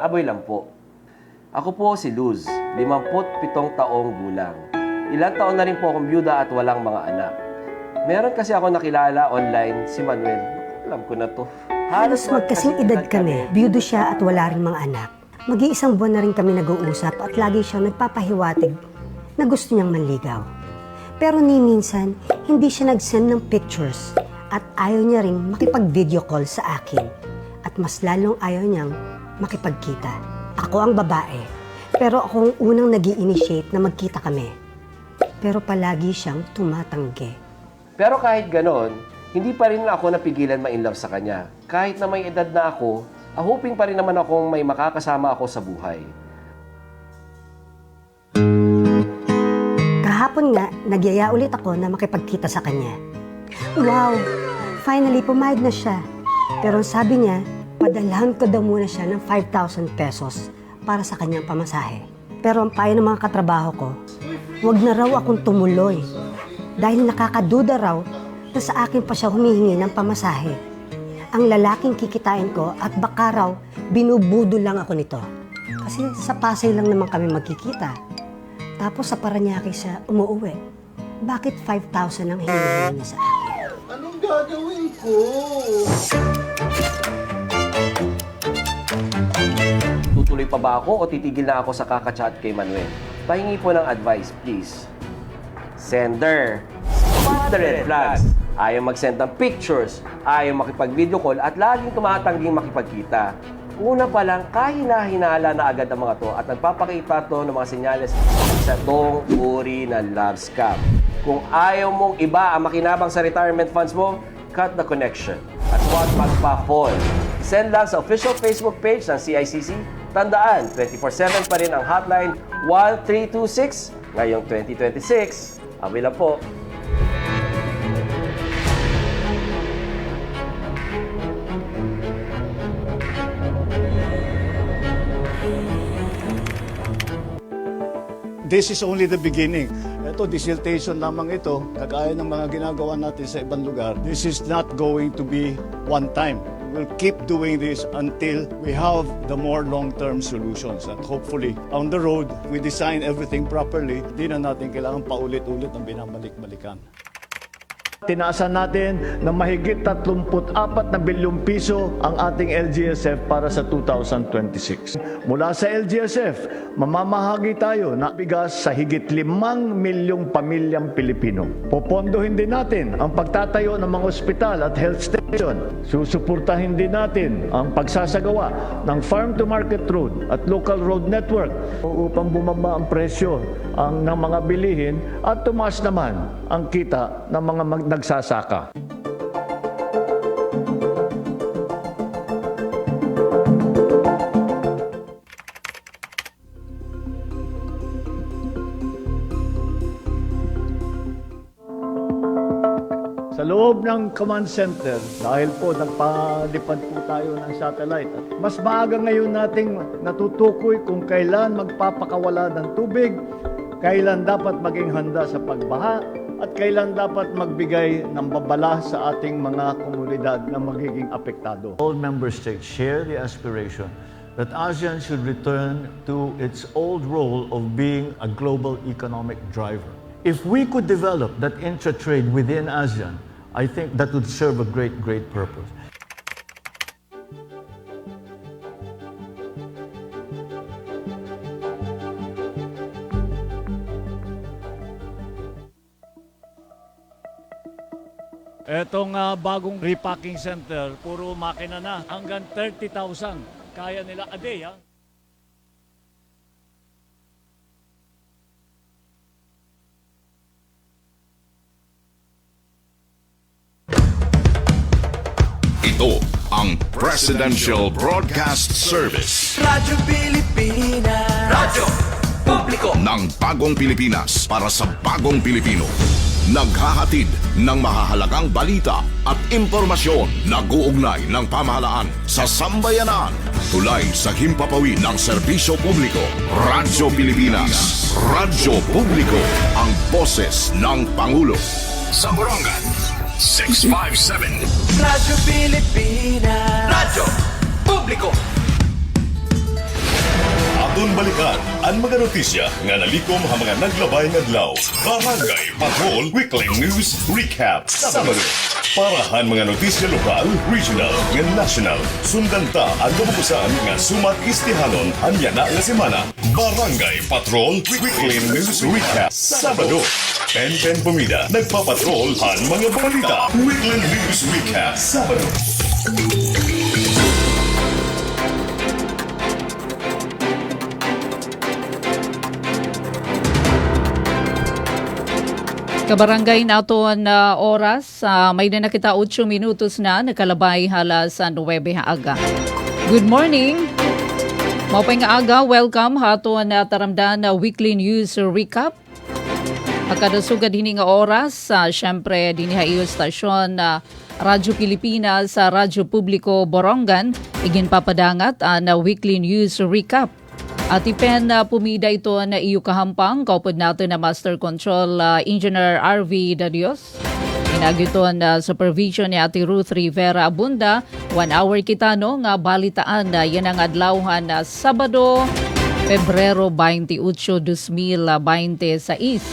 Aboy lang po. Ako po si Luz, 57 taong gulang. Ilang taon na rin po akong byuda at walang mga anak. Meron kasi ako nakilala online, si Manuel. Alam ko na to. Halos magkasing edad kami. Byudo siya at wala rin mga anak. Mag-iisang buwan na rin kami nag-uusap at lagi siyang nagpapahiwatig na gusto niyang manligaw. Pero ni minsan, hindi siya nag-send ng pictures at ayaw niya rin makipag-video call sa akin. At mas lalong ayaw niyang makipagkita. Ako ang babae, pero ako ang unang nag-i-initiate na magkita kami. Pero palagi siyang tumatanggi. Pero kahit ganon, hindi pa rin ako napigilan ma-inlove sa kanya. Kahit na may edad na ako, hoping pa rin naman akong may makakasama ako sa buhay. Kahapon nga, nagyaya ulit ako na makipagkita sa kanya. Wow! Finally, pumayag na siya. Pero sabi niya, padalhan ko daw muna siya ng 5,000 pesos para sa kanyang pamasahe. Pero ang payo ng mga katrabaho ko, huwag na raw akong tumuloy. Dahil nakakaduda raw na sa akin pa siya humihingi ng pamasahe. Ang lalaking kikitain ko at baka raw binubudo lang ako nito. Kasi sa Pasay lang naman kami magkikita. Tapos sa Paranaque siya umuuwi. Bakit 5,000 ang hinihingi niya sa akin? Anong gagawin ko? Tutuloy pa ba ako o titigil na ako sa kakachat kay Manuel? Pahingi po ng advice, please. Sender, spot the red flags. Ayaw mag-send ng pictures, ayaw makipag-video call at laging tumatangging makipagkita. Una pa lang, kahina-hinala na agad ang mga to at nagpapakita to ng mga senyales sa tong uri ng love scam. Kung ayaw mong iba ang makinabang sa retirement funds mo, cut the connection. At huwag magpa-fall. Send lang sa official Facebook page ng CICC. Tandaan, 24/7 pa rin ang hotline 1326 ngayong 2026. Abi lang po. This is only the beginning. Ito, dissertation lamang ito, kagaya ng mga ginagawa natin sa ibang lugar. This is not going to be one time. We'll keep doing this until we have the more long-term solutions. And hopefully, on the road, we design everything properly. Di na natin kailangan paulit-ulit ang binabalik-balikan. Tinaasan natin na mahigit 34 na bilyong piso ang ating LGSF para sa 2026. Mula sa LGSF, mamamahagi tayo na bigas sa higit 5 milyong pamilyang Pilipino. Popondohin din natin ang pagtatayo ng mga ospital at health station. Susuportahin din natin ang pagsasagawa ng farm-to-market road at local road network upang bumaba ang presyo ng mga bilihin at tumaas naman ang kita ng mga nagsasaka. Sa loob ng command center, dahil po nagpalipad po tayo ng satellite, at mas maaga ngayon nating natutukoy kung kailan magpapakawala ng tubig, kailan dapat maging handa sa pagbaha, at kailan dapat magbigay ng babala sa ating mga komunidad na magiging apektado. All member states share the aspiration that ASEAN should return to its old role of being a global economic driver. If we could develop that intra-trade within ASEAN, I think that would serve a great purpose. Etong bagong repacking center, puro makina na. Hanggang 30,000 kaya nila a day, ha? Ito ang Presidential Broadcast Service. Radyo Pilipinas. Radyo Publiko Ng bagong Pilipinas para sa bagong Pilipino. Naghahatid ng mahahalagang balita at impormasyon na guugnay ng pamahalaan sa sambayanan. Tulay sa himpapawid ng serbisyo publiko. Radyo Pilipinas. Radyo Publiko. Ang boses ng Pangulo. Sa Borongan, 657. Radyo Pilipinas. Radyo Publiko Aton balikan ang mga notisya nga nalikom ang mga naglabay nga adlaw. Barangay Patrol Weekly News Recap Sabado. Parahan mga notisya lokal, regional, ug national. Sundan ta ang kabukusan nga sumat istihanon hanya na nga semana. Barangay Patrol Weekly News Recap Sabado. Pen Pumida nagpapatrol ang mga balita. Weekly News Recap Sabado. Kabarangay naton na oras, may na nakita 8 minutos na nakalabay halas sa 9 aga. Good morning! Maupay nga aga, welcome haton na taramdan na weekly news recap. Akadasugad hini nga oras, syempre diniha stasyon na Radyo Pilipinas sa Radyo Publiko Borongan, igin papadangat na weekly news recap. At ipen na pumida ito na iyo kahampang, kaupod natin na Master Control Engineer RV Dadios. Inagito na supervision ni Ate Ruth Rivera Abunda. 1 hour kita no nga balitaan na yan ang adlawhan na Sabado, Pebrero 28, 2026.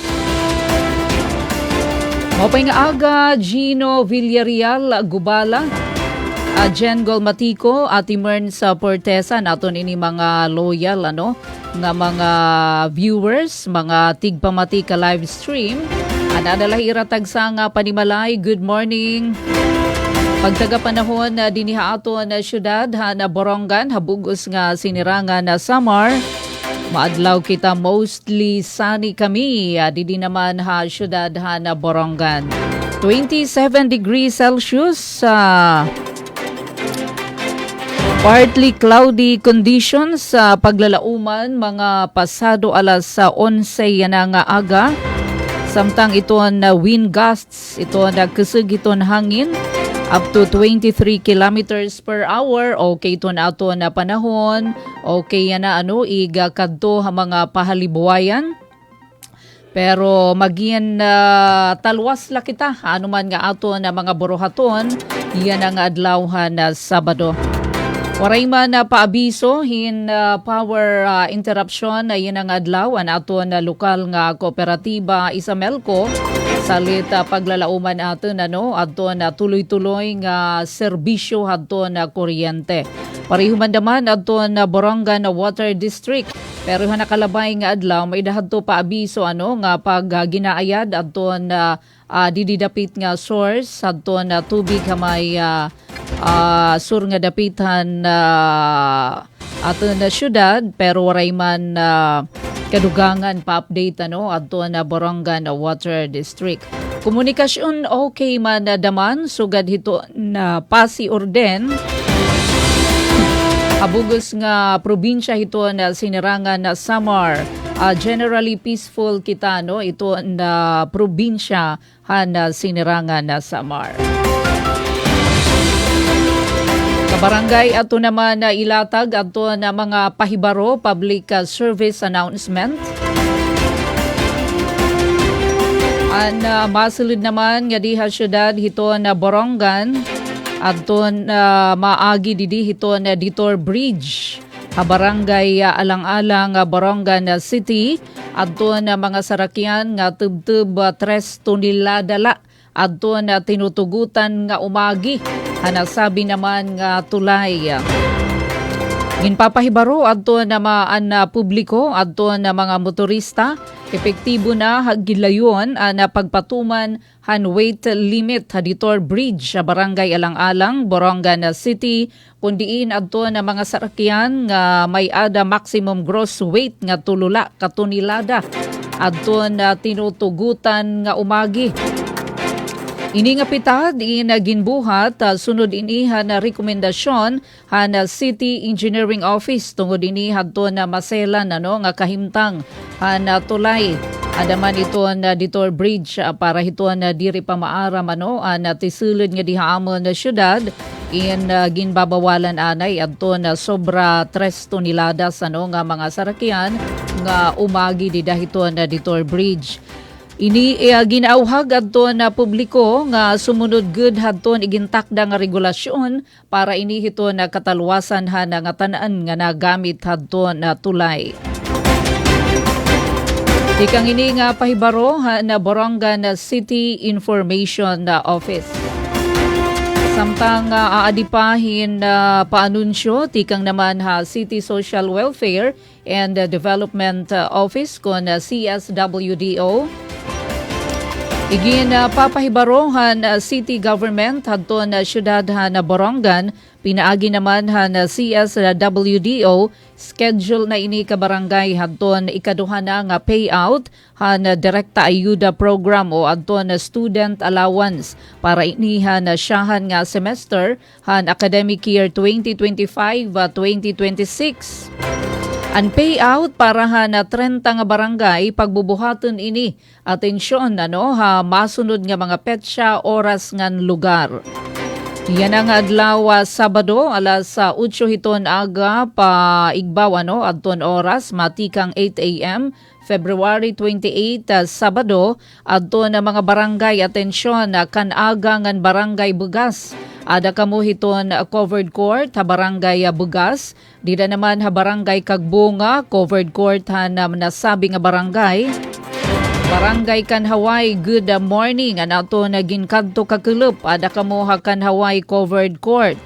Mapay nga aga, Gino Villarreal Gubala, Jen Golmatico at Imern sa Portesa naton ini mga loyal nga mga viewers, mga tigpamati ka live stream. Anadala iratag sa nga panimalay, good morning. Pagtaga panahon na diniha ato na syudad na Borongan, habugos nga sinirangan na Samar. Maadlaw kita mostly sunny kami, didi naman syudad na Borongan. 27 degrees Celsius partly cloudy conditions sa paglalauman mga pasado alas 11 yan nga aga. Samtang ito na wind gusts, ito nagkusog iton hangin up to 23 kilometers per hour. Okay ito na ito na panahon. Okay yan na iga kadto mga pahalibuayan. Pero maging talwas la kita. Ano man nga ato na mga buruhaton, yan ang adlawhan na Sabado. Waray man na paabiso hin power interruption na yan ang adlaw ang ato na lokal nga kooperatiba Isamelco salit paglalauman aton adto na tuloy-tuloy nga serbisyo adto na kuryente. Pareho man naman adto na Borongan na Water District pero nakalabay nga adlaw may dahadto paabiso nga pag ginaayad adto na dididapit nga source adto na tubig kamay sur nga dapitan ato na syudad pero waray man kadugangan pa-update adto na Borongan Water District. Komunikasyon okay man na daman sugad hito na Pasi Orden. Habugos nga probinsya hito na sinirangan na Samar. Generally peaceful kita ito na probinsya na sinirangan na Samar. Kabarangay ato naman na ilatag ato na mga pahibaro public service announcement. Masulod naman nga diha syudad hito na Borongan ato na maagi didi hito na Ditor Bridge. Barangay Alang-Alang Borongan City ato na mga sarakyan nga tub-tub 3 tonelada ato na tinutugutan nga umagi. Hanasabi naman nga tulay. Ginpapahibaro adto na publiko adto na mga motorista epektibo na gilayon na pagpatuman han weight limit Ditor Bridge sa Barangay Alang-Alang, Borongan City kundiin adto na mga sarakyan nga may ada maximum gross weight nga tulula ka tonelada adto na tinutugutan nga umagi. Ini nga pitad ginbuhat sunod iniha na rekomendasyon na City Engineering Office tungod ini hadto na maselan nga kahimtang na tulay. Adaman ito na Ditor Bridge para hito na diri pa maaram na tisulod nga dihaamon na syudad ginbabawalan anay adto na sobra 3 toneladas nga mga sarakyan nga umagi di dahito na Ditor Bridge. Ini ginauhag adto na publiko nga sumunod gud hadton igintakda nga regulasyon para ini hito na kataluwasan ha nga tanan nga nagamit hadton na tulay. Dikang ini nga pahibaro na Borongan City Information Office. Samtang aadipahin na paanunsyo, tikang naman City Social Welfare and Development Office kon CSWDO. Igin papahibarohan City Government hadton syudad na Borongan, pinaagi naman na CSWDO schedule na ini ka barangay hadton ikaduha na nga payout na direkta ayuda program o adton na student allowance para ini na siyahan nga semester han academic year 2025-2026. Ang payout para na 30 nga barangay pagbubuhaton ini. Atensyon masunod nga mga petsa, oras ngan lugar. Yan ang adlaw Sabado alas 8 hiton aga pa igbaw adton oras matikang 8 a.m. February 28 Sabado adton na mga barangay atensyon kanaga ngan barangay Bugas. Ada kamo hiton covered court ha barangay Bugas. Dida naman ha barangay Kagbunga covered court ha nasabi nga barangay. Barangay Kanhaway, good morning. Anato na ginkadto kakulup. Ada kamo ha Kanhaway covered court.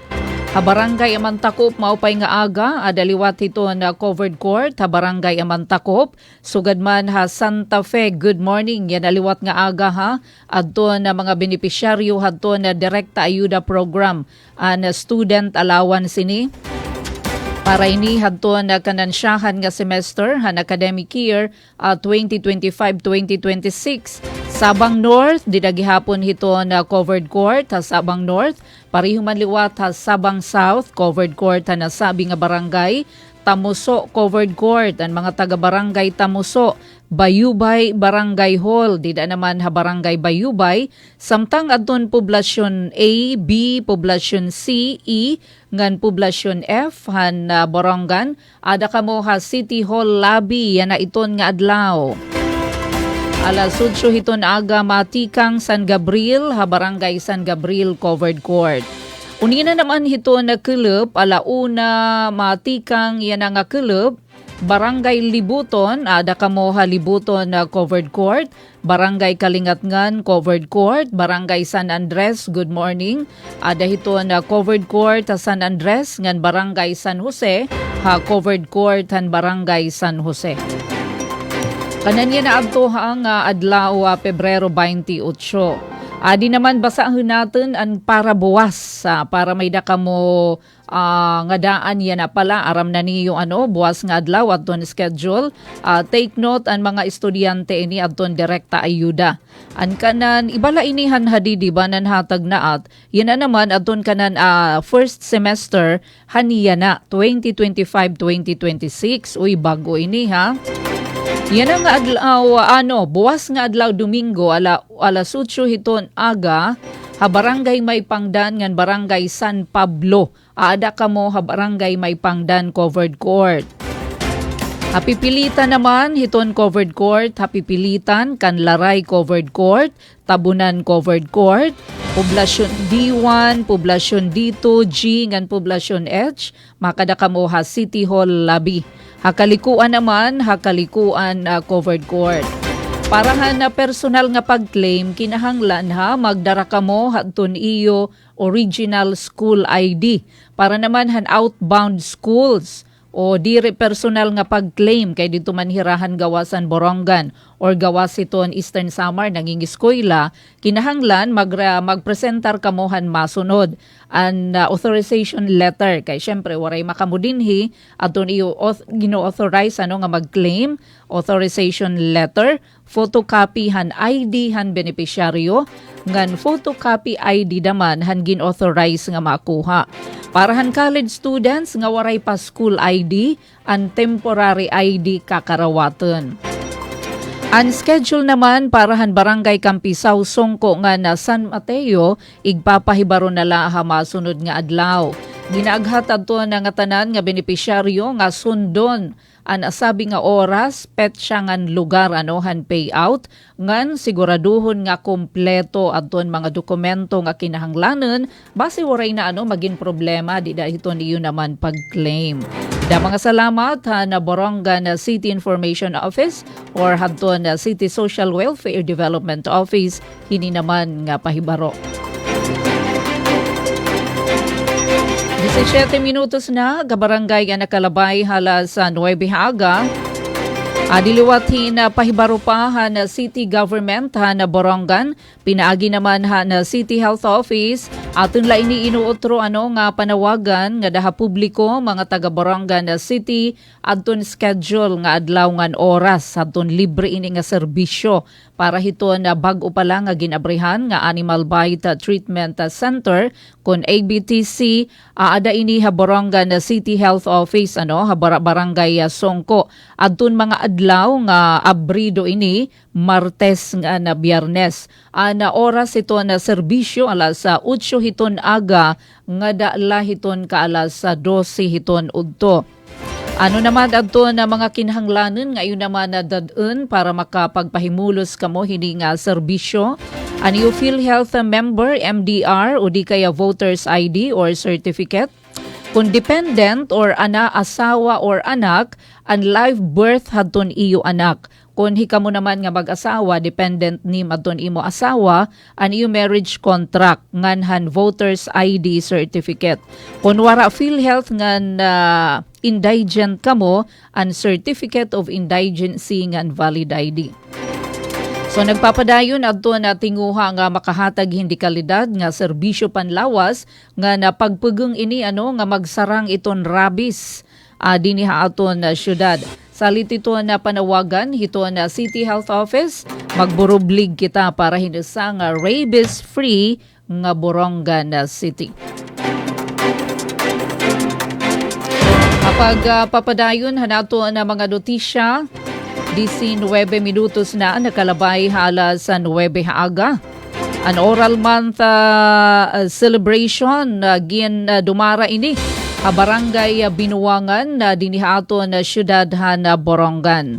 Ha barangay Amantakop, maupay nga aga. Ada liwat ito na covered court. Ha barangay Amantakop. Sugad man ha Santa Fe, good morning. Yan aliwat nga aga ha. Adto na mga benepisyaryo hadto na direkta ayuda program. Na student allowance ini. Para ini hadto na kanansyahan nga semester han academic year 2025-2026. Sabang North, didagihapon hito na covered court ha Sabang North. Parihuman liwat ha Sabang South, covered court ha nasabi nga barangay. Tamuso covered court, ang mga taga-barangay Tamuso. Bayubay Barangay Hall, dida naman ha Barangay Bayubay. Samtang adton poblasyon A, B, poblasyon C, E, ngan poblasyon F, han Borongan. Ada kamo ha City Hall Lobby, yan na iton nga adlaw. Alas 8 hiton aga matikang San Gabriel, ha Barangay San Gabriel covered court. Unina naman hito na kulub, alauna matikang yan nga kulub, Barangay Libuton, ada kamo ha Libuton na covered court, Barangay Kalingatngan covered court, Barangay San Andres, good morning, ada hito na covered court sa San Andres, ngan Barangay San Jose, ha covered court han Barangay San Jose. Kanan yan na adto ang adlaw Pebrero 28. Adi naman basahin natin ang para buwas para may da kamo nga daan yan na pala aram na niyo buwas nga adlaw adton schedule. Take note ang mga estudyante ini adton direkta ayuda. An kanan ibala inihan hadidi banan hatag naat. Yan na naman adton kanan first semester haniya na 2025-2026. Uy bago ini ha. Yan ang adlaw, buwas nga adlaw Domingo, alas 8 hiton aga, ha barangay may pangdan ngan barangay San Pablo. Aada kamo ha barangay may pangdan covered court. Hapipilitan naman hiton covered court, hapipilitan Kanlaray covered court, Tabunan covered court, poblasyon D1, poblasyon D2, G ngan poblasyon H, makada kamo ha City Hall Lobby. Hakalikuan naman, hakalikuan covered court. Parahan na personal nga pag-claim, kinahanglan ha, magdara ka mo hadton iyo original school ID. Para naman han outbound schools o dire personal nga pag-claim kay dito manhirahan gawasan Borongan or gawas iton Eastern Samar nanging eskwela, kinahanglan magpresentar kamohan masunod an authorization letter kay syempre waray makamudinhi aton iyo gino-authorize nga mag-claim authorization letter, photocopy han ID han beneficiaryo, ngan photocopy ID naman han gin-authorize nga makuha. Para han college students nga waray pa school ID, an temporary ID kakarawaton. Unscheduled naman parahan Barangay Campisaw Songko nga na San Mateo, igpapahibaro na la masunod nga adlaw. Ginaaghat adto nga tanan nga benepisyaryo nga sundon an asabi nga oras, petsa ngan lugar han payout, ngan siguraduhon nga kompleto adton mga dokumento nga kinahanglanon, base waray na maging problema, di dahiton iyo naman pag-claim. Da mga salamat na Borongan City Information Office or hadton City Social Welfare Development Office, hini naman nga pahibaro. 17 minutos na, gabarangay nga nakalabay hala sa Nueve Haga. Diliwat na pahibaro pa na City Government na Borongan, pinaagi naman na City Health Office, aton la ini inuotro nga panawagan nga daha publiko mga taga Borongan City adton schedule nga adlaw ngan oras adton libre ini nga serbisyo para hiton bag-o pa lang nga ginabrihan nga Animal Bite Treatment Center kon ABTC ada ini ha Borongan City Health Office barangay Songko adton mga adlaw nga abrido ini Martes nga na Biyernes. Na oras ito na serbisyo alas 8 hiton aga nga daala hiton ka alas 12 hiton udto. Naman adto na mga kinahanglanon ngayon naman na dadun para makapagpahimulos kamo hini nga serbisyo. You feel health member, MDR o di kaya voters ID or certificate. Kung dependent or asawa or anak, ang live birth hadton iyo anak. Kung hika mo naman nga mag-asawa, dependent ni madton imo asawa, ang iyo marriage contract, nganhan voters ID certificate. Kung wara PhilHealth ngan indigent kamo, ang certificate of indigency ngan valid ID. So nagpapadayon adto na tinguha nga makahatag hindi kalidad nga serbisyo panlawas nga napagpugong ini nga magsarang iton rabies dinhi aton syudad. Salit ito na panawagan hito na City Health Office, magburublig kita para hinasa nga rabies-free nga Borongan City. Kapag papadayon hanato na mga notisya, 19 minutos na nakalabay hala sa 9 Haga. An oral month celebration dumara ini barangay Binuangan dinihato na syudad na Borongan.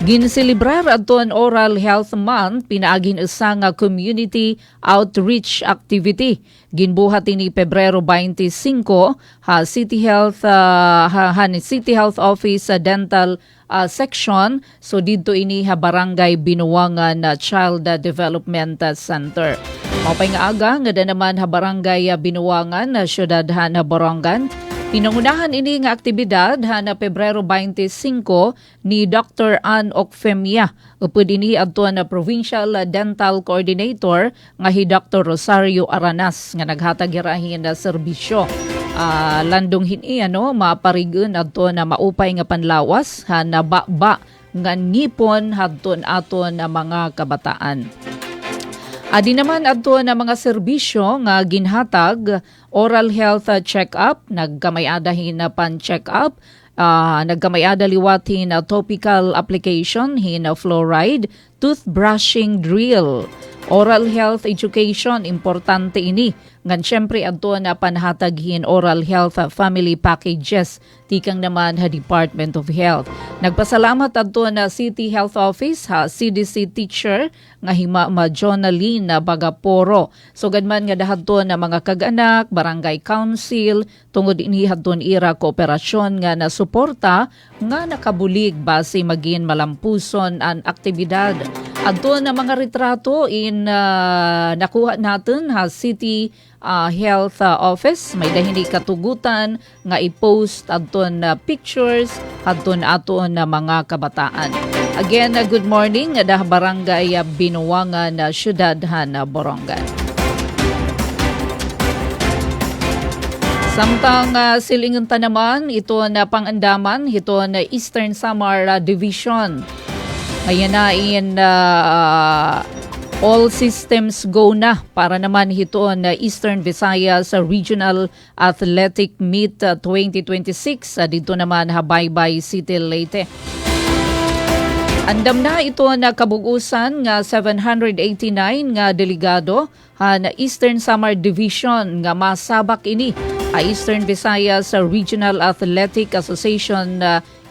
Ginselebrar aton Oral Health Month pinaagin isa nga community outreach activity. Ginbuhat ini Pebrero 25 ha City Health City Health Office Dental section, so dito ini ha barangay Binuangan Child Development Center. Mapay nga aga nga naman ha barangay Binuangan syudad na Borongan. Pinangunahan ini nga aktibidad na Pebrero 25 ni Dr. Ann Ocfemia. Upod ini adto na Provincial Dental Coordinator nga hi Dr. Rosario Aranas nga naghatag irahin na serbisyo. Landong hini maparigon adto na maupay nga panlawas na ba nga ngipon hadton aton na mga kabataan. Adi naman adto na mga serbisyo nga ginhatag, oral health check-up, nagkamayadahin na pan-check-up, nagkamayada liwatin na topical application, hin fluoride, toothbrushing drill, oral health education, importante ini. Ngan syempre adto na panhataghin oral health family packages tikang naman ha Department of Health. Nagpasalamat adto na City Health Office ha CDC teacher nga hima Jonaline Bagaporo. So gadman nga dahadto na mga kag-anak, barangay council tungod ini hadton ira kooperasyon nga na suporta nga nakabulig base magin malampuson an aktibidad. Adto na mga retrato in nakuha natin ha City Health Office, may dahini katugutan nga i-post adton pictures adton aton na mga kabataan. Again, good morning dah barangay Binuangan syudad na Borongan. Samtang silingon ta naman ito na pangandaman ito na Eastern Samar Division. Ayan na in all systems go na para naman hito na Eastern Visayas Regional Athletic Meet 2026 dito naman Habaybay City, Leyte. Andam na ito na kabugusan nga 789 nga delegado na Eastern Samar Division nga masabak ini Eastern Visayas Regional Athletic Association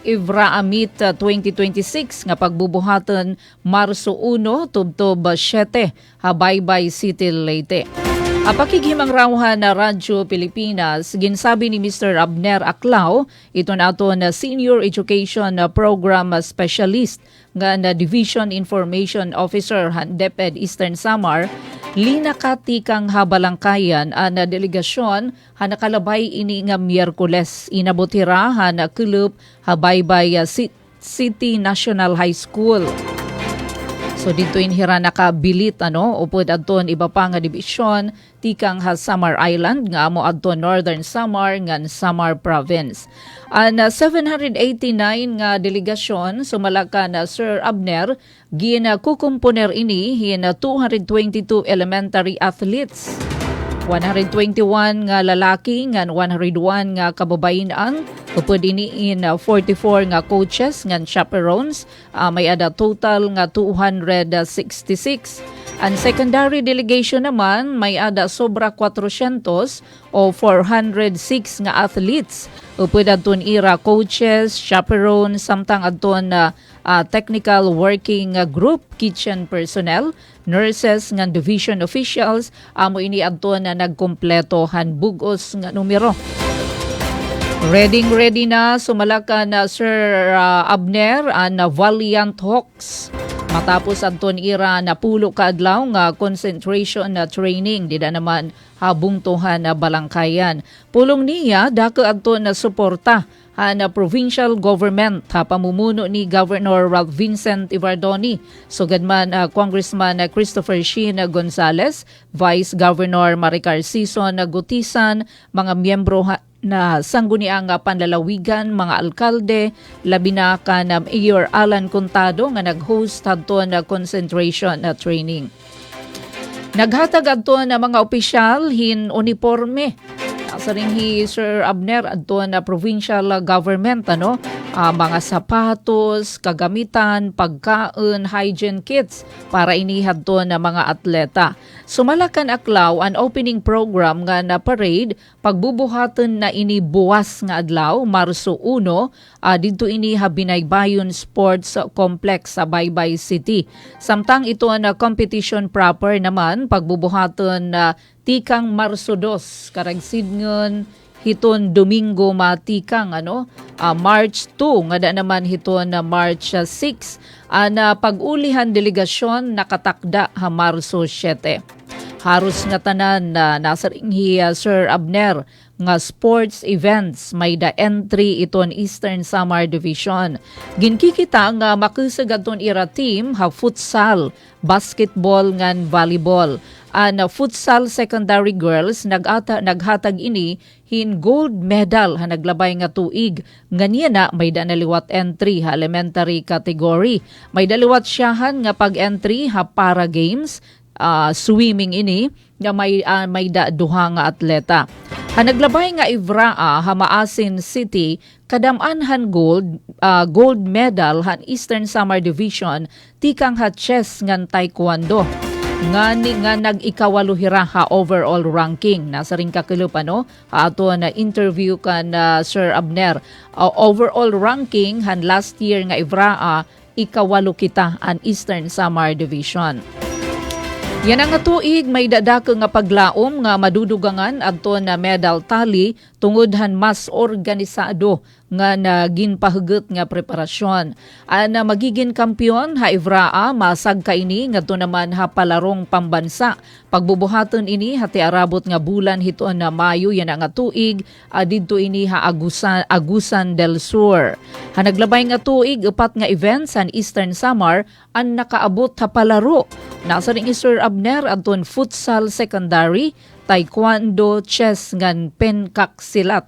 Ivra Amit 2026 nga pagbubuhatan Marso 1 tubtob 7 Habaybay City, Leyte. Pakighimang rawhan na Radyo Pilipinas, ginsabi ni Mr. Abner Aclao, ito na ato na Senior Education Program Specialist nga na Division Information Officer DepEd Eastern Samar, linakati kang habalangkayan na delegasyon nakalabay ini nga Miyerkules. Inabotira na Kulub Habaybay City National High School. So dito inhira nakabilit upod adton iba pa nga dibisyon tikang ha Samar Island nga amo adton Northern Samar ngan Samar Province. An 789 nga delegasyon sumalaka na Sir Abner kukumponer ini hin 222 elementary athletes. 121 nga lalaki ngan 101 nga kababayan upod ini in 44 nga coaches ngan chaperones, may ada total nga 266. Ang secondary delegation naman may ada sobra 400 o 406 nga athletes. Upod adton ira coaches, chaperones, samtang adton technical working group, kitchen personnel, nurses nga division officials, amo ini adton na nagkumpleto han bugos nga numero. Ready na sumalaka na Sir Abner na Valiant Hawks. Matapos adton ira na pulo ka adlaw nga concentration na training, dida naman habungtuhan na balangkayan. Pulong niya dako adton na suporta na provincial government pamumuno ni Governor Ralph Vincent Ivardoni, sugad man Congressman Christopher Sheen Gonzales, Vice Governor Maricar Sison Gutisan, mga miyembro na sangguniang panlalawigan, mga alkalde, labi na ka na Mayor Alan Contado nga nag-host adto na concentration na training. Naghatag adto na mga opisyal hin uniforme. Sa ring Sir Abner adto na provincial government mga sapatos, kagamitan, pagkaon, hygiene kits para inihad to na mga atleta. Sumalakan aklaw ang opening program nga na parade pagbubuhaton na ini buwas nga adlaw Marso 1 didto ini Binaybayon Sports Complex sa Baybay City. Samtang ito na competition proper naman pagbubuhaton na tikang Marso 2 karagsidngon hiton Domingo matikang March 2 nga da naman hiton na March 6 na pag-ulihan delegasyon nakatakda ha Marso 7. Haros nga tanan na nasa ringhi Sir Abner nga sports events may da entry iton Eastern Samar Division. Ginkikita nga makusag aton ira team ha futsal, basketball ngan volleyball. Ang futsal secondary girls naghatag ini hin gold medal ha naglabay nga tuig. Ngania na may da naliwat entry ha elementary category. May daliwat siyahan nga pag-entry ha para games, swimming ini nga may da duha nga atleta. Ha naglabay nga Ivra ha Maasin City kadam-anhan gold medal han Eastern Samar Division tikang ha chess ngan taekwondo. Nga nag-ikawaluhira ha overall ranking. Nasa ring kakulup ato na interview kan Sir Abner. Overall ranking han last year nga Ivra ikawalu kita an Eastern Samar Division. Yan ang tuig may dadako nga paglaom nga madudugangan adto na medal tally tungod han mas organisado nga ginpahugot nga preparasyon. Na magiging kampiyon ha Ivraa masag kaini ngadto naman ha palarong pambansa. Pagbubuhaton ini hati arabot nga bulan hiton na Mayo yan ang tuig didto ini ha Agusan del Sur. Ha naglabay nga tuig upat nga events han Eastern Samar ang nakaabot ha palaro. Nasa ring Sir Abner adton futsal secondary, taekwondo, chess ngan penkak silat.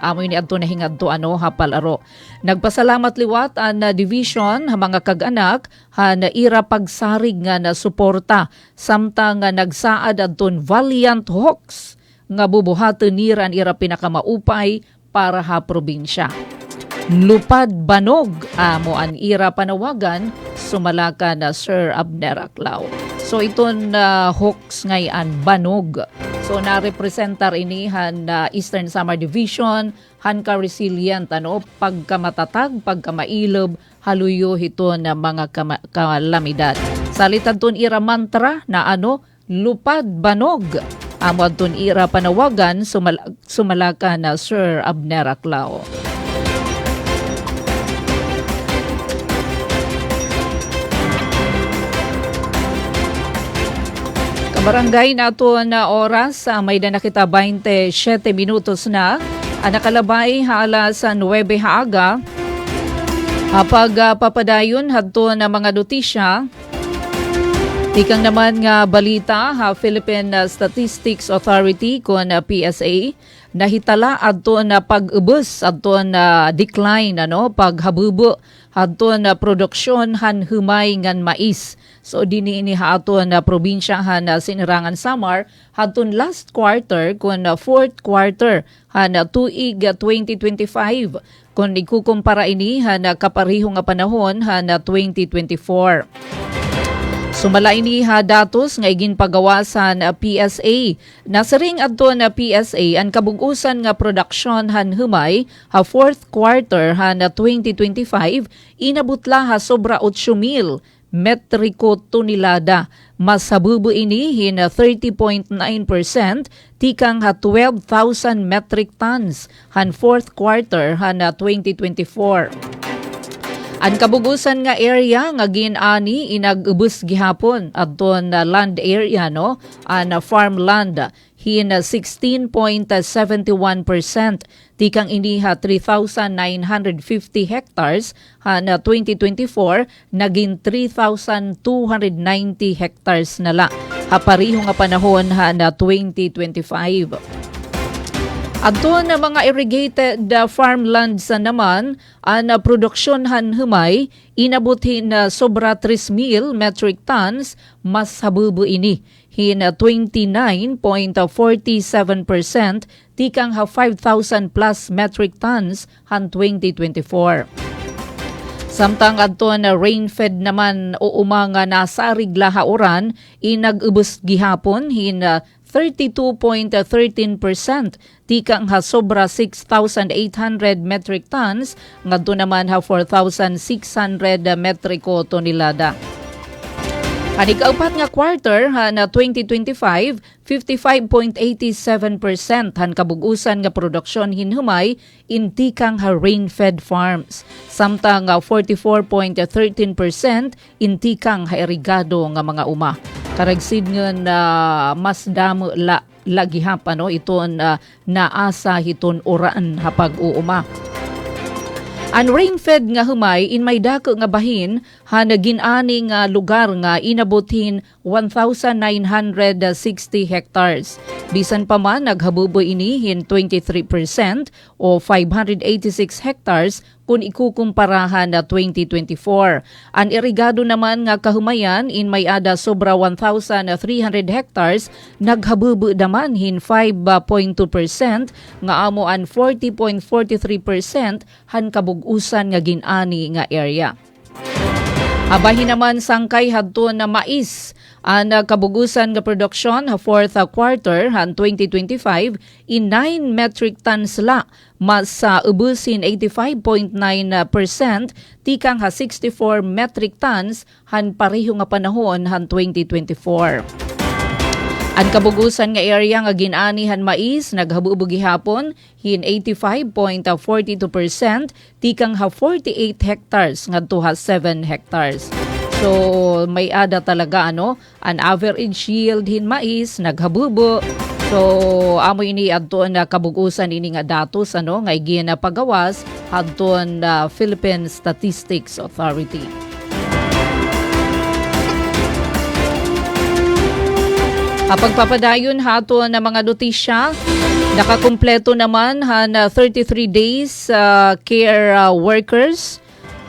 Amoy ni adto na hingadto ha palaro. Nagpasalamat liwat na division ha mga kag-anak ha naira pagsarig nga na suporta samtang nga nagsaad adton Valiant Hawks nga bubuhaton niran ira pinakamaupay para ha probinsya. Lupad Banog amo an ira panawagan sumalaka na Sir Abner Aclao. So iton Hawks ngayon Banog So na-representar inihan na Eastern Samar Division, han ka resilient, pagkamatatag, pagkamailob, haluyo hito na mga kalamidad. Salitan tun ira mantra na lupad banog. Amod tun ira panawagan, sumalaka na Sir Abner Aclao. Barangay nato na oras, may na nakita 27 minutos na. Nakalabay hala sa 9 haaga. Pag papadayon hadto na mga notisya. Ikang naman nga balita Philippine Statistics Authority kun PSA nahitala adto na pag-ubos adto na decline paghabubo adto na produksyon han humay ngan mais. So dini ini haato na probinsya han Sinirangan Samar hadton last quarter kun fourth quarter han tuig 2025 kun ikukumpara ini han kapareho nga panahon han 2024. Sumala ini datos nga igin pagawasan PSA. Nasaring adto na PSA ang kabugusan nga production han humay fourth quarter han 2025 inabutla sobra 8,000 metriko tonelada. Mas habubo ini hin 30.9% tikang 12,000 metric tons han fourth quarter han 2024. Ang kabugusan nga area nga ginani inag-ubos gihapon adton land area an farmland hin 16.71% tikang iniha 3,950 hectares han 2024 naging 3,290 hectares nala hapareho nga panahon han 2025. Adto na mga irrigated farmlands naman, ang produksyon han humay, inabutin na sobra 3,000 metric tons, mas habubo ini. Hin 29.47%, tikang 5,000 plus metric tons han 2024. Samtang adto na rain-fed naman o umanga nasarig lahauran, inag-ubos gihapon hin 32.13%, tikang sobra 6,800 metric tons, ngadto naman 4,600 metriko tonelada. Anig kaupat nga quarter na 2025, 55.87% han kabugusan nga produksyon hinhumay intikang rain-fed farms. Samtang 44.13% intikang irigado nga mga uma. Karagsid nga mas damo lagihap iton naasa hiton oraan hapag uuma. Ang rain-fed nga humay in may dako nga bahin ginani nga lugar nga inabutin 1,960 hectares. Bisan pa man naghabubo ini hin 23% o 586 hectares kung ikukumparahan na 2024. Ang irigado naman nga kahumayan in may ada sobra 1,300 hectares, naghabubo naman hin 5.2% nga amo ang 40.43% han kabugusan nga ginani nga area. Abahin naman sangkay hadto na mais ang kabugusan nga produksyon fourth quarter han 2025 in 9 metric tons la mas ubusin 85.9% tikang 64 metric tons han pareho nga panahon han 2024. Ang kabugusan nga area nga ginani han mais naghabubo gihapon hin 85.42% tikang 48 hectares ngadto 7 hectares. So may ada talaga an average yield hin mais naghabubo. So amo ini adto na kabugusan ini nga datos nga ginapagawas adton Philippine Statistics Authority. Pagpapadayon hato na mga notisya, nakakumpleto naman han 33 days care workers,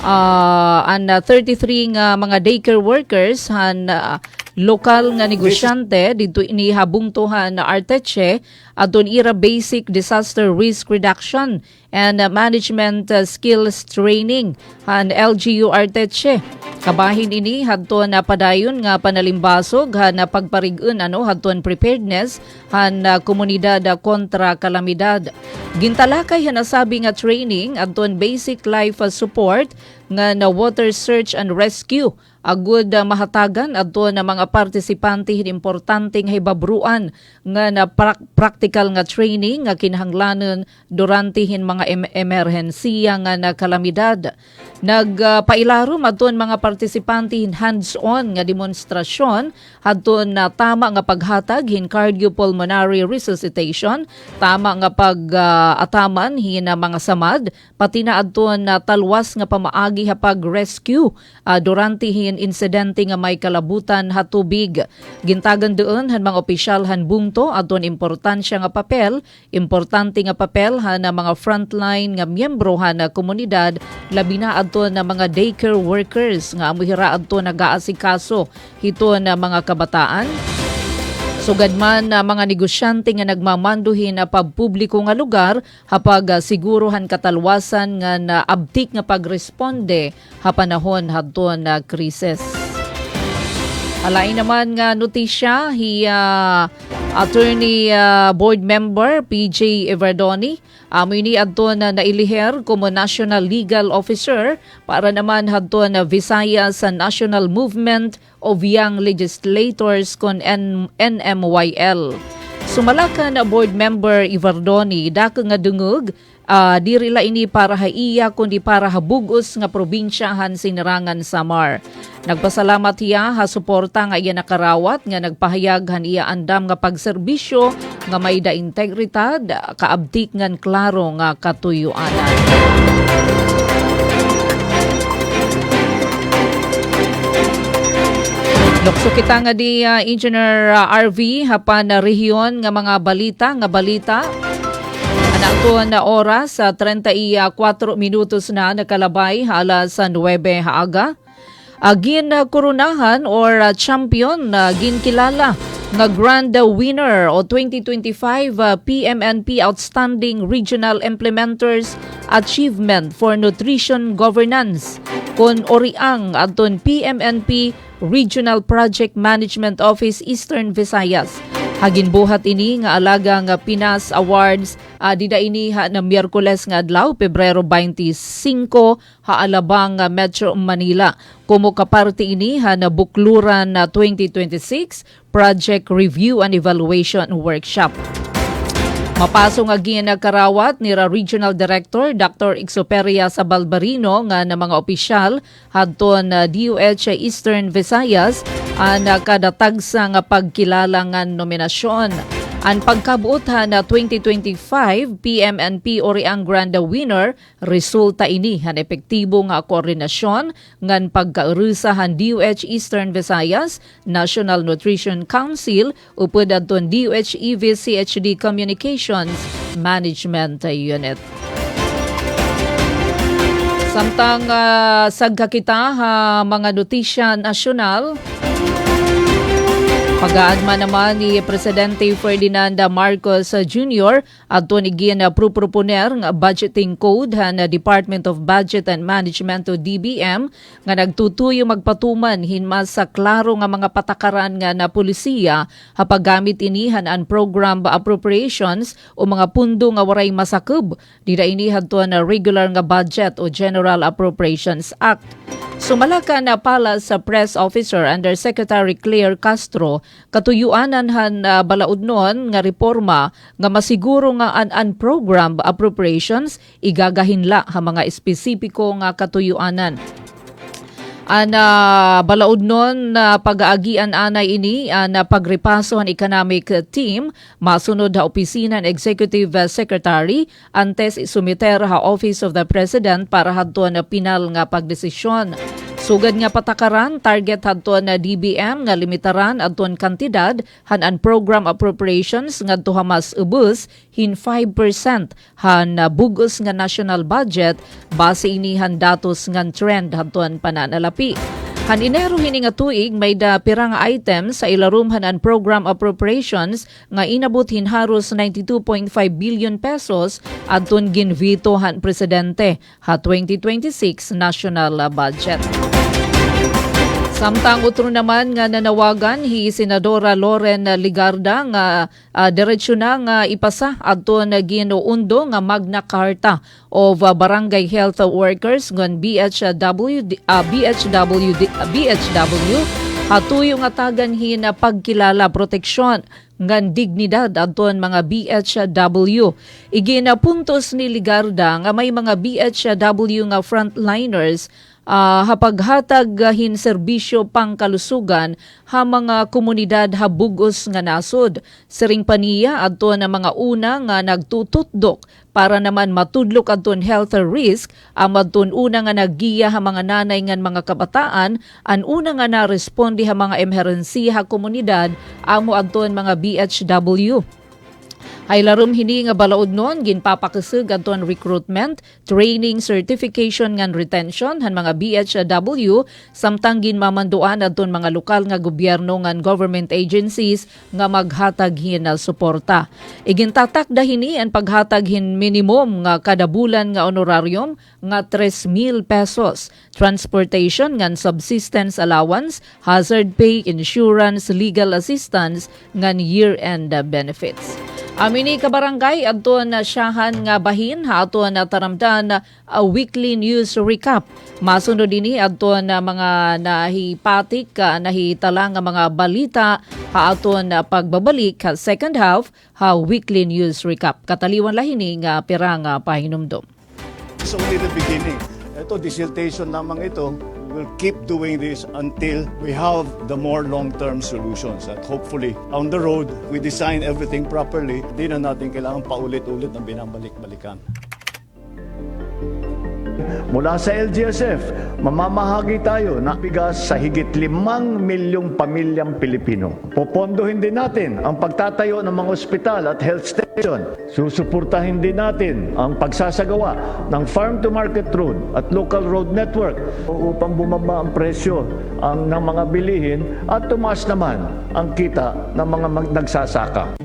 and 33 nga mga daycare workers han lokal nga negosyante dito inihabungtuhan na Arteche adton ira basic disaster risk reduction and management skills training han LGU Arteche. Kabahin ini hadton na padayon nga panalimbasog han na pagparigun hadton preparedness han komunidad kontra kalamidad. Gintalakay han nasabi nga training adton basic life support nga na water search and rescue agud mahatagan adto na mga partisipante importanteng hibabruan nga na practical nga training nga kinahanglanon durante mga emerhensiya nga na kalamidad. Nagpailarom adton mga partisipante hands-on nga demonstrasyon adton na tama nga paghatag cardiopulmonary resuscitation, tama nga pag-ataman mga samad, pati na adton na talwas nga pamaagi hapag rescue durante insidente nga may kalabutan hatubig. Gintagan doon han mga opisyal han bungto adton importansya nga papel, importante nga papel han mga frontline nga miyembro han na komunidad, labi na adton na mga daycare workers nga amuhira adton nagaasikaso hiton na mga kabataan. Sugad man na mga negosyante nga nagmamanduhin na pagpubliko nga lugar hapag siguruhan katalwasan nga na abtik nga pagresponde hapanahon hadton na krisis. Alain naman nga notisya Attorney Board Member PJ Everdoni ni adton na nailiher como National Legal Officer para naman hadton na Visayas sa National Movement of Young Legislators kon NMYL. Sumalaka na Board Member Everdoni dako nga dungog diri la ini para haiya kundi para habugos nga probinsyahan sinarangan Samar. Nagpasalamat iya suporta nga iya nakarawat nga nagpahayag han iya andam nga pagserbisyo nga may da integridad kaabtik ngan klaro nga katuyuanan. Lokso kita nga di Engineer RV hapan na rehiyon nga mga balita. Anatuan na oras sa 34 minutos na nakalabay alas 9 haaga. Gin koronahan or champion na ginkilala nga grand winner o 2025 PMNP Outstanding Regional Implementers Achievement for Nutrition Governance kon oriang adton PMNP Regional Project Management Office Eastern Visayas. Haginbuhat ini nga alaga nga Pinas Awards dida ini na Miyerkules nga adlaw Pebrero 25 alabang Metro Manila. Kumo kaparte ini na bukluran na 2026 Project Review and Evaluation Workshop. Mapaso nga ginakarawat ni Regional Director Dr. Ixoperia Sabalbarino nga na mga opisyal hadton DOH Eastern Visayas nakadatagsa nga pagkilala nga nominasyon. Ang pagkabuot na 2025 PMNP Oriang Grand Winner resulta ini han epektibo nga koordinasyon ngan pagkaurusahan DOH Eastern Visayas National Nutrition Council upod adton DOH EVCHD Communications Management Unit. Samtang sagka kita mga notisya nasyonal. Pag-aadma naman ni Presidente Ferdinand Marcos Jr. adto ni proponer nga budgeting code na Department of Budget and Management o DBM nga nagtutuyo magpatuman hinmas sa klaro nga mga patakaran nga na pulisiya hapagamit inihan ang program appropriations o mga pundo nga waray masakub dida inihan to na regular nga budget o General Appropriations Act. Sumalaka na pala sa press officer under Secretary Claire Castro katuyuanan han balaod noon nga reforma nga masiguro nga an program appropriations igagahinla ha mga espesipiko nga katuyuanan. Balaod nun na pag-aagian anay ini na pagrepaso ang economic team masunod ha opisina ng Executive Secretary antes isumiter ha Office of the President para hadto na pinal nga pagdesisyon. Sugad nga patakaran, target hadton na DBM nga limitaran adton kantidad han program appropriations nga tuhamas ubos hin 5% han bugos nga national budget base inihan datos nga trend hadton pananalapi. Han Enero hini nga tuig may da pirang items sa ilarumhan and program appropriations nga inabot hinharos 92.5 billion pesos adton ginvito han presidente ha 2026 national budget. Samtang utro naman nga nanawagan hi Senadora Loren Ligarda nga diretsyo na nga ipasa adton ginuundo nga Magna Carta of Barangay Health Workers ngon BHW hatuyo nga tagan hi na pagkilala proteksyon ngan dignidad adton mga BHW. Iginapuntos ni Ligarda nga may mga BHW nga frontliners hapaghatag hin serbisyo pangkalusugan ha mga komunidad ha bugos nga nasod. Siring paniya adto na mga una nga nagtututdok para naman matudlok adton health risk amadton una nga naggiya ha mga nanay ngan mga kabataan an una nga naresponde ha mga emergency ha komunidad amo adton mga BHW. Ay larum hini nga balaod nun, ginpapakasig adton recruitment, training, certification ngan retention han mga BHW, samtang ginmamanduan adton mga lokal nga gobyerno ngan government agencies nga maghatag hin na suporta. Igintatak hini ang paghatag hin minimum nga kada bulan nga honorarium nga 3,000 pesos, transportation ngan subsistence allowance, hazard pay, insurance, legal assistance ngan year-end benefits. Amini ka barangay adton na siyahan nga bahin ha aton na taramdan a weekly news recap. Masunod dinhi adton na mga nahipatik nahitala nga mga balita ha aton na pagbabalik ha second half ha weekly news recap. Kataliwan lahini nga pirang pahinumdom. It's only the beginning. Ito, dissertation lamang ito. We'll keep doing this until we have the more long-term solutions. At hopefully, on the road, we design everything properly. Di na natin kailangan paulit-ulit na binabalik-balikan. Mula sa LGSF, mamamahagi tayo ng bigas sa higit 5 milyong pamilyang Pilipino. Popondohin din natin ang pagtatayo ng mga ospital at health station. Susuportahin din natin ang pagsasagawa ng farm-to-market road at local road network upang bumaba ang presyo ng mga bilihin at tumaas naman ang kita ng mga nagsasaka.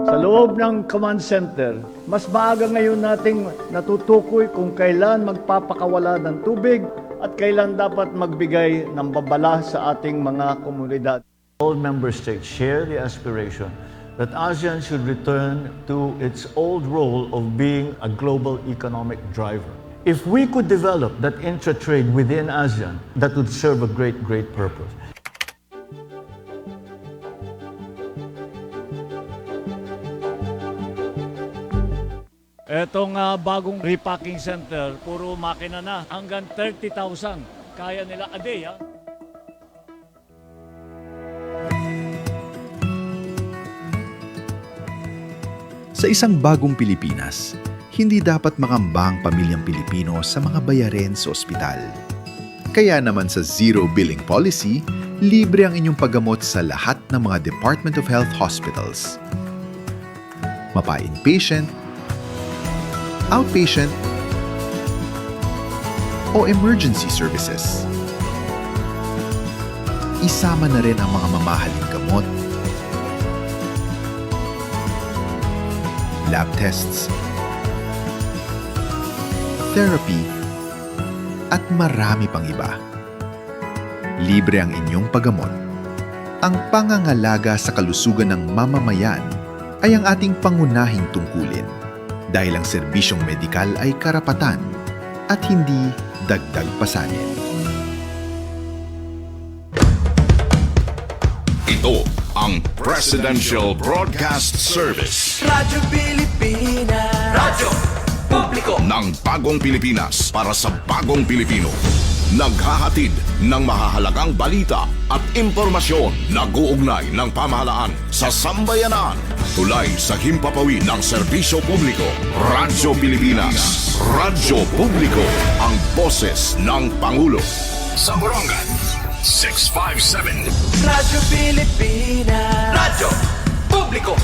Sa loob ng command center, mas maaga ngayon nating natutukoy kung kailan magpapakawala ng tubig at kailan dapat magbigay ng babala sa ating mga komunidad. All member states share the aspiration that ASEAN should return to its old role of being a global economic driver. If we could develop that intra-trade within ASEAN, that would serve a great purpose. Etong bagong repacking center, puro makina na. Hanggang 30,000 kaya nila a day. Sa isang bagong Pilipinas, hindi dapat makamba ang pamilyang Pilipino sa mga bayarin sa ospital. Kaya naman sa Zero Billing Policy, libre ang inyong paggamot sa lahat ng mga Department of Health hospitals. Mapa-inpatient, outpatient, o emergency services. Isama na rin ang mga mamahaling gamot, lab tests, therapy, at marami pang iba. Libre ang inyong paggamot. Ang pangangalaga sa kalusugan ng mamamayan ay ang ating pangunahing tungkulin. Dahil ang serbisyong medikal ay karapatan at hindi dagdag pasanin. Ito ang Presidential Broadcast Service. Radyo Pilipinas. Radyo Publiko. Ng bagong Pilipinas para sa bagong Pilipino. Naghahatid ng mahahalagang balita at impormasyon na guugnay ng pamahalaan sa sambayanan. Tulay sa himpapawid ng serbisyo publiko. Radyo Pilipinas. Radyo Publiko. Ang boses ng Pangulo. Sa Borongan, 657. Radyo Pilipinas. Radyo Publiko.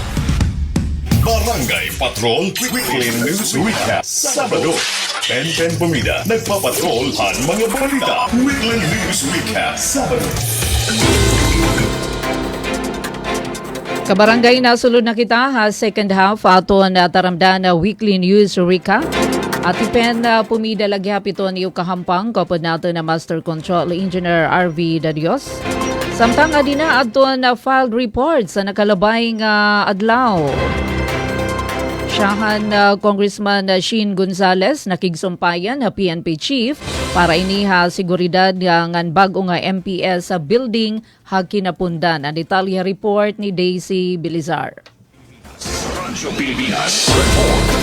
Barangay Patrol Weekly News Recap. Sabado, Pen Bumida, nagpapatrolhan mga balita. Weekly News Recap. Sabado. Kabarangay, nasulod na kita ha second half aton taramdan na weekly news recap. At ipen pumida lagyap ito niyo kahampang kapod natin na Master Control Engineer RV Dadios. Samtang adina aton na filed report sa nakalabay nga adlaw. Siyahan Congressman Sheen Gonzales nakigsumpayan na PNP Chief para iniha seguridad ngan bago nga MPS sa building hagkinapundan. Ang detalye report ni Daisy Bilizar. Radyo Pilipinas Report.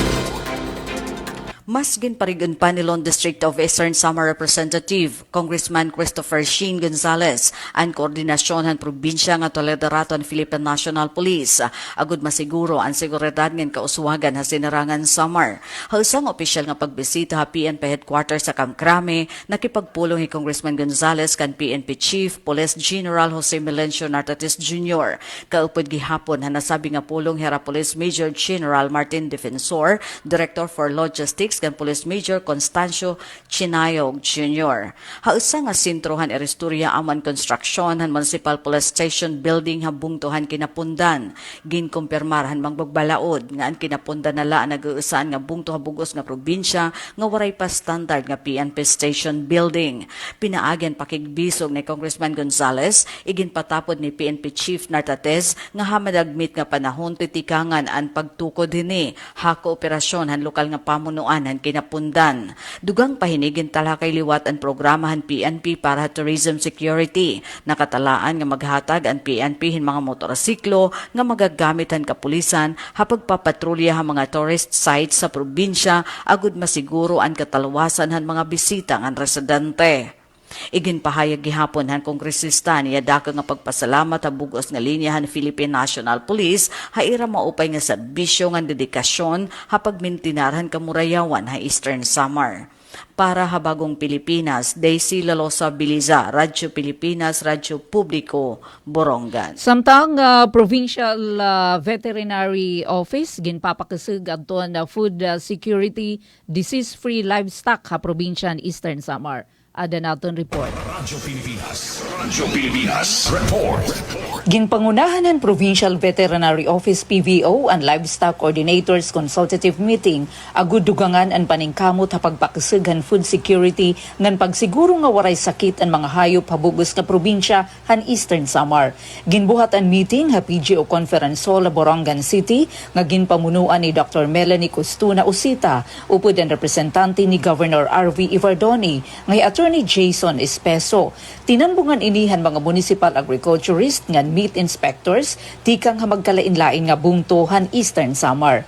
Mas ginparigan pa ni Lone District of Eastern Samar Representative Congressman Christopher Sheen Gonzales ang koordinasyon ng probinsya nga Toledo-Raton Philippine National Police agud masiguro ang seguridad ng kauswagan sa sinarangan Samar. Hausang opisyal nga pagbisita ha PNP headquarters sa Kamkrame nakipagpulong ni Congressman Gonzales kan PNP Chief Police General Jose Melencio Nartatis Jr. Kaupod gihapon ha nasabi nga pulong Hera Police Major General Martin Defensor, Director for Logistics kan Police Major Constancio Chinayog Jr. Hausa nga sintrohan Eristurya Aman Construction han Municipal Police Station Building habungtuhan kinapundan. Ginkumpirmar han magbagbalaod nga ang kinapundan nala nag-uusaan nga bungto habugos nga probinsya nga waray pa standard nga PNP Station Building. Pinaagen pakigbisog ni Congressman Gonzales igin patapod ni PNP Chief Nartates nga hamadagmit nga panahon titikangan ang pagtukod hini ha kooperasyon han lokal nga pamunuan kinapundan. Dugang pahinigin talakay liwat ang programahan PNP para tourism security. Nakatalaan nga maghatag ang PNP hin mga motorsiklo nga magagamit ang kapulisan hapag papatrolya ang mga tourist sites sa probinsya agud masiguro ang katalawasan han mga bisita ng residente. Iginpahayag gihapon han kongresista niya dako nga pagpasalamat ha bugos nga linyahan Philippine National Police haira maupay nga serbisyo nga dedikasyon ha pagmintinarhan kamurayawan ha Eastern Samar. Para habagong Pilipinas, Daisy Lalosa Biliza, Radyo Pilipinas, Radyo Publiko, Borongan. Samtang Provincial Veterinary Office ginpapakasig adton na food security disease-free livestock ha probinsya Eastern Samar. Ada naton report. Radyo Pilipinas Report. Ginpangunahan ng Provincial Veterinary Office PVO ang Livestock Coordinators Consultative Meeting agud dugangan ang paningkamot ha pagpakasig food security ngan pagsiguro nga waray sakit ang mga hayop habugos nga probinsya han Eastern Samar. Ginbuhat ang meeting ha PGO Conference Hall Borongan City nga ginpamunuan ni Dr. Melanie Costuna Usita upod ang representante ni Governor RV Ivardoni ngay Attorney Jason Espeso. Tinambungan inihan mga municipal agriculturist nga meat inspectors tikang ha magkalain-lain nga bungtuhan Eastern Samar.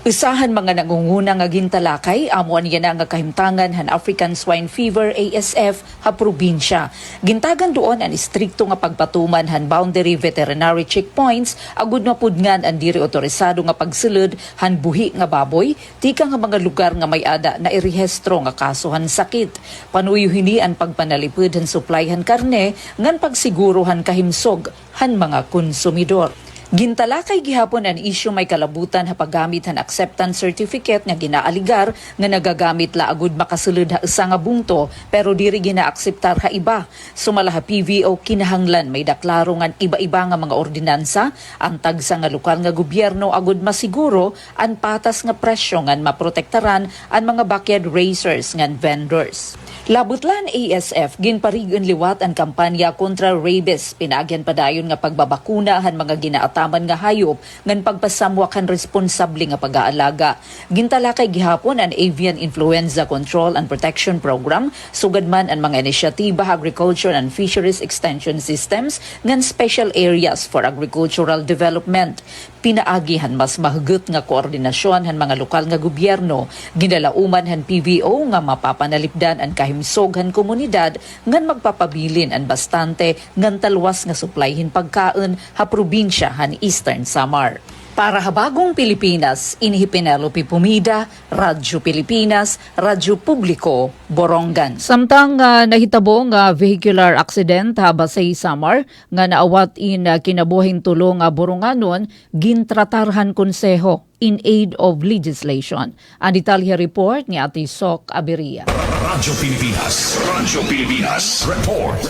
Usahan mga nangunguna nga gintalakay amuan niya na nga kahimtangan han African Swine Fever ASF ha probinsya. Gintagan doon ang istrikto nga pagpatuman han boundary veterinary checkpoints agud mapudngan ang diri otorisado nga pagsulod han buhi nga baboy tikang nga mga lugar nga may ada na irehistro nga kaso han sakit. Panuyo hini ang pagpanalipod han supply han karne ngan pagsiguro han kahimsog han mga konsumidor. Gintalakay gihapon ang isyu may kalabutan ha paggamit han acceptance certificate nga ginaaligar nga nagagamit la agud makasulod ha usa nga bungto pero diri ginaakseptar ha iba. Sumala ha PVO kinahanglan may deklaro nga iba-iba nga mga ordinansa ang tagsa nga lokal nga gobyerno agud masiguro ang patas nga presyo nga maprotektaran ang mga backyard racers nga vendors. Labutlan ASF ginparigon liwat ang kampanya kontra rabies pinagyan padayon nga pagbabakuna han mga ginaataman nga hayop ngan pagpasamwakan responsable nga pag-aalaga. Gintalakay gihapon ang Avian Influenza Control and Protection Program sugad man ang mga inisyatiba Agriculture and Fisheries Extension Systems ngan Special Areas for Agricultural Development. Pinaagihan mas mahugot nga koordinasyon han mga lokal nga gobyerno ginalauman han PVO nga mapapanalipdan ang kahimsog han komunidad ngan magpapabilin ang bastante ngan talwas nga supplyhin pagkaon ha probinsya han Eastern Samar. Para habagong Pilipinas, Inihi Penelope Pumida, Radyo Pilipinas, Radyo Publiko, Borongan. Samtang nahitabo nga vehicular accident basay Samar nga naawat in kinabuhing tulong Boronganon, gintratarhan konseho in aid of legislation. Ang detalye report ni Ate Sok Aberia. Radyo Pilipinas, report.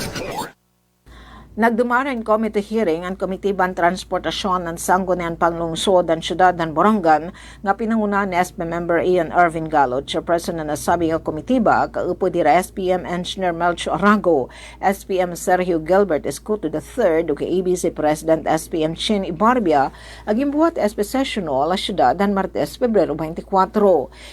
Nagdumara in committee hearing ang Komitiban Transportasyon ng Sangguniang Panglungsod ng Siyudad ng Borongan nga pinangunahan ni SP member Ian Irvin Gallo, chairperson na nasabi nga komitiba, kaupo dira SPM Engineer Melcho Arago, SPM Sergio Gilbert Escuto III ug ABC President SPM Chin Ibarbia, aging buhat SP Sessional la Siyudad ng Martes, Pebrero 24.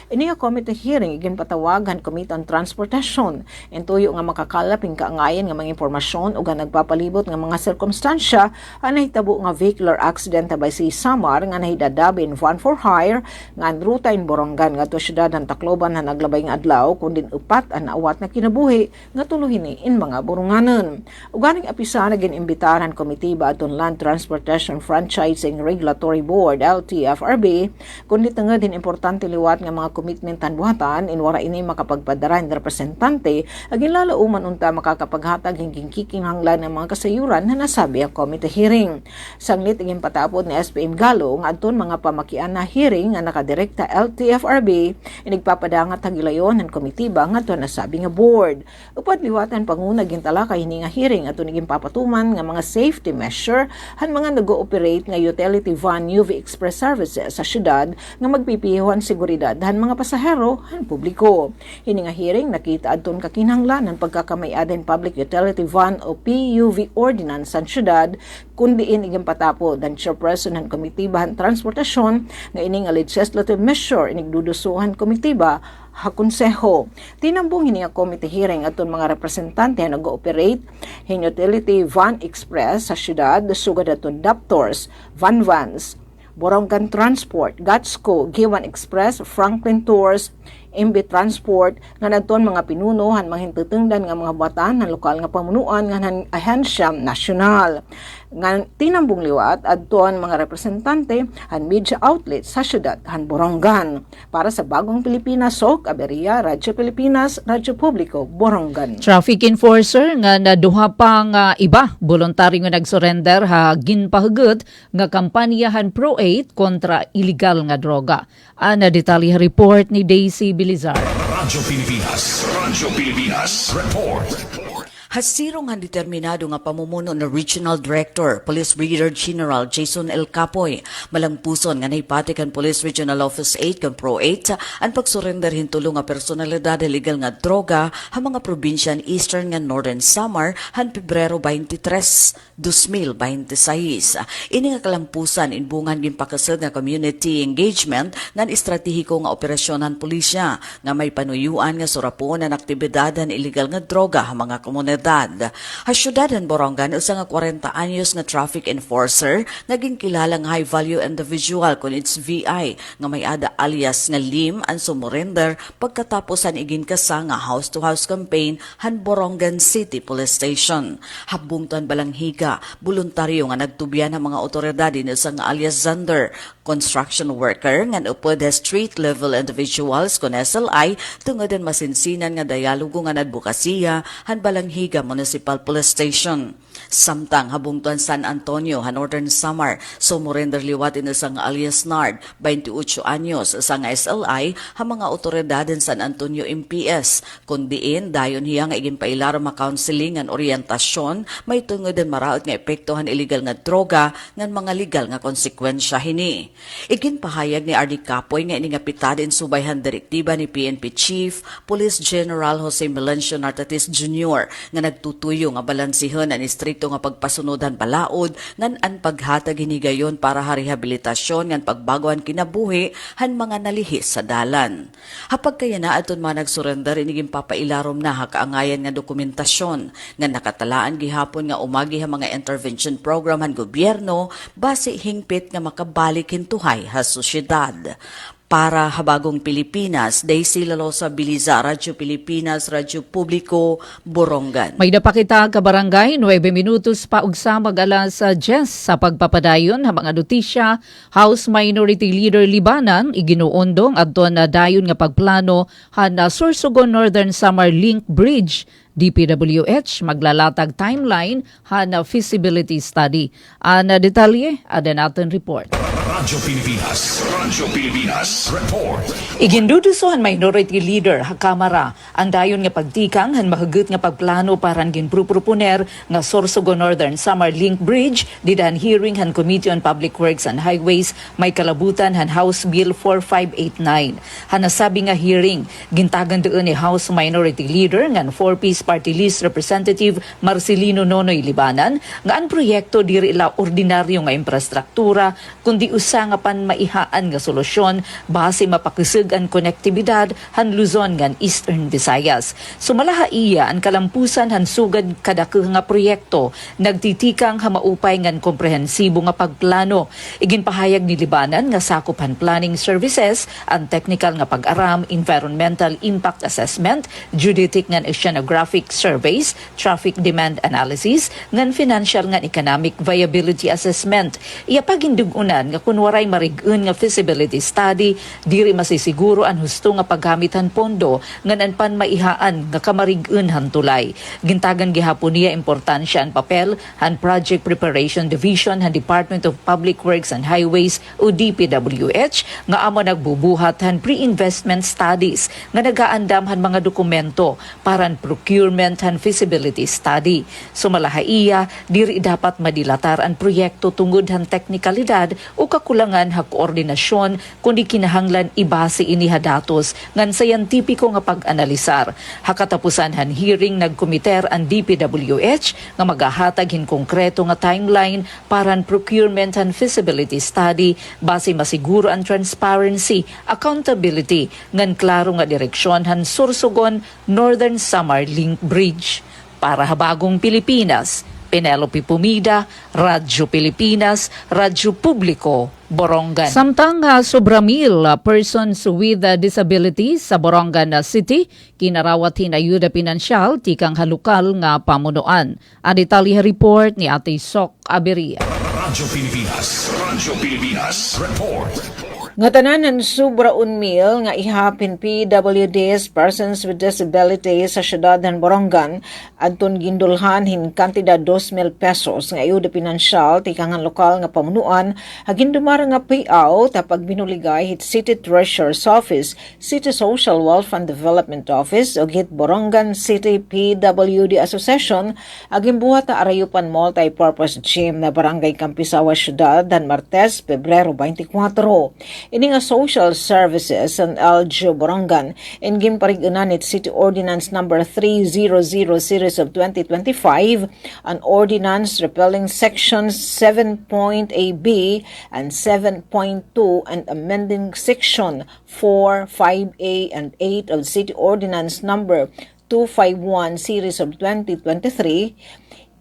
Ini nga committee hearing igin patawagan Komite on Transportasyon intuyo nga makakalap ing kaangayan nga mga impormasyon ug nagpapalibot nga mga sirkumstansya ang nahitabo nga vehicular accident by si Samar nga nahidadabi in van for hire nga ang ruta in Borongan nga to syudad ng Tacloban na naglabay nga adlaw kundi upat ang naawat na kinabuhi nga tuluhin in mga Boronganon. Uganing apisa na ginimbitaran komitiba aton Land Transportation Franchising Regulatory Board LTFRB kundi tengod din importante liwat nga mga commitment tan buhatan in wara ini makapagpadara ng representante agin lalo uman unta makakapaghatag hingking kikinghanglan ng mga kasayuran na nasabi ang committee hearing. Sanglit iging patapod ni SPM Gallo nga adton mga pamakian na hearing nga nakadirekta LTFRB inigpapadangat hagilayon ng komitiba nga adton nasabi nga board. Upad liwatan panguna gintala kay hini nga hearing adton iging papatuman nga mga safety measure han mga nag-ooperate nga utility van UV Express services sa syudad nga magpipihon seguridad han mga pasahero han publiko. Hini nga hearing nakita adton kakinahanglan ng pagkakamay-aden public utility van o PUV ordinance sa syudad kundiin iging patapod ang chairperson ng komitiba transportasyon nga ining a legislative measure inigdudusuhan komitiba hakonseho. Tinambong hini nga committee hearing aton mga representante nga nag-ooperate hin utility van express sa syudad sugad aton Daptors, Vans, Borongan Transport, Gatsco, Giwan Express, Franklin Tours, MB Transport nga nadton mga pinuno han mahintutungdan nga mga batan ng lokal nga pamunuan nga ahensya nasyonal. Nga tinambong liwat adton mga representante han media outlets sa syudad han Borongan. Para sa Bagong Pilipinas, Sok Aberia, Radyo Pilipinas, Radyo Publiko, Borongan. Traffic enforcer nga naduha pang iba voluntaryo nga nagsurrender ha ginpahugot nga kampanyahan Pro-8 kontra illegal nga droga. Ana detalye report ni Daisy Bilizar. Radyo Pilipinas, report. Hasirong ang determinado nga pamumuno na Regional Director, Police Brigadier General Jason L. Capoy, malangpuson nga nahipatik ang Police Regional Office 8 kan Pro-8 ang pagsurrender hintulong nga personalidad illegal nga droga ha mga probinsya ng Eastern nga Northern Samar han Pebrero 23, 2026. Ini nga kalampusan inbungan ginpakasad nga community engagement nga estratehiko nga operasyon ng pulisya nga may panuyuan nga surapon ang aktibidad ng illegal nga droga ha mga komunidad. Ha syudad ng Borongan usa nga 40 anyos nga traffic enforcer naging kilalang high-value individual kun its VI nga may ada alias nga Lim ang sumurrender pagkatapos ang igin kasa nga house-to-house campaign han Borongan City Police Station. Habungtan balanghiga, voluntaryo nga nagtubyan ang mga otoridad din usa nga alias Zander, construction worker nga upod street-level individuals kun SLI tungod ang masinsinan nga dialogo nga nadbukasiya han balanghiga Municipal Police Station. Samtang habungtuan San Antonio, Northern Samar, sumurrender liwat in isang alias Nard, 28 anyos, isang SLI, ha mga otoridad in San Antonio MPS. Kundiin, dayon hiya nga igin pailaram nga counseling ang orientasyon, may tungod din maraot nga epektohan illegal nga droga, ngan mga legal nga konsekwensya hini. Igin pahayag ni RD Capoy nga iningapitad in subayhan direktiba ni PNP Chief, Police General Jose Melencio Nartatis Jr. nga nagtutuyo nga balansihon ang istrikto nga pagpasunodan balaod ngan an paghatag hinigayon para ha rehabilitasyon ngan pagbagoan kinabuhi han mga nalihis sa dalan. Hapag kaya na aton mga nagsurrender iniging papailarom na ha kaangayan nga dokumentasyon nga nakatalaan gihapon nga umagi ha mga intervention program han gobyerno base hingpit nga makabalik hintuhay ha sosyedad. Para Habagong Pilipinas, Daisy Lalosa Biliza, Radyo Pilipinas, Radyo Publiko, Borongan. May napakita ka barangay, 9 minutos pa ugsa mag-alas 10 sa pagpapadayon ng mga notisya. House Minority Leader Libanan iginuundong adton na dayon nga pagplano na Sorsogon Northern Samar Link Bridge. DPWH maglalatag timeline na feasibility study. Ana detalye, ada natin report. Radyo Pilipinas Report. Iginduduso han Minority Leader ha Kamara ang dayon nga pagtikang han mahugot nga pagplano paran ginproponer nga Sorsogon Northern Samar Link Bridge didan hearing han Committee on Public Works and Highways may kalabutan han House Bill 4589. Han nasabi nga hearing gintagan doon ni House Minority Leader nga 4-piece party list Representative Marcelino Nonoy Libanan nga ang proyekto diri la ordinaryo nga infrastruktura kundi usa nga panmaihaan nga solusyon base mapakisig ang konektibidad han Luzon ngan Eastern Visayas. Sumalaha iya ang kalampusan han sugad kadako nga proyekto nagtitikang hamaupay ngan komprehensibo nga pagplano. Iginpahayag ni Libanan nga sakop han planning services, ang technical nga pag-aram, environmental impact assessment, geodetic ngan oceanographic surveys, traffic demand analysis, ngan financial ngan economic viability assessment. Iya pagindugunan nga kunwaray marig-un nga feasibility study, diri masisiguro ang husto nga paggamitan pondo ngan pan maihaan nga kamarig-un han tulay. Gintagan gihapon niya importansya ang papel han Project Preparation Division han Department of Public Works and Highways o DPWH nga amo nagbubuhat han pre-investment studies nga nagaandam han mga dokumento para procurement han feasibility study. Sumalahaiya, diri dapat madilatar ang proyekto tungod han teknikalidad o kakulangan ha koordinasyon kundi kinahanglan ibase ini ha datos ngan sayantipiko nga pag-analisar. Hakatapusan han hearing nagkomiter ang DPWH nga magahatag hin konkreto nga timeline para ang procurement and feasibility study base masiguro ang transparency, accountability ngan klaro nga direksyon han Sorsogon Northern Samar Link Bridge. Para Habagong Pilipinas, Penelope Pumida, Radyo Pilipinas, Radyo Publiko, Borongan. Samtang sobramil persons with disabilities sa Borongan City, kinarawat hinayuda pinansyal tikang halukal nga pamunuan. Ang detalye report ni Ate Sok Aberia. Radyo Pilipinas Report. Nga tanan sobra unmil nga ihapin PWDs persons with disabilities sa syudad ng Borongan adton gindulhan hin kantidad 2,000 pesos nga ayuda pinansyal tikangan lokal nga pamunuan hagin dumara nga payout tapag binuligay hit City Treasurer's Office, City Social Welfare and Development Office o hit Borongan City PWD Association aging buhat na arayupan multi-purpose gym na barangay Campisawa Syudad dan Martes, Pebrero 24. Ini nga social services ang LGU Borongan and gimparig-unan it City Ordinance number 300 series of 2025 an ordinance repealing sections 7.AB and 7.2 and amending section 4, 5A and 8 of City Ordinance number 251 series of 2023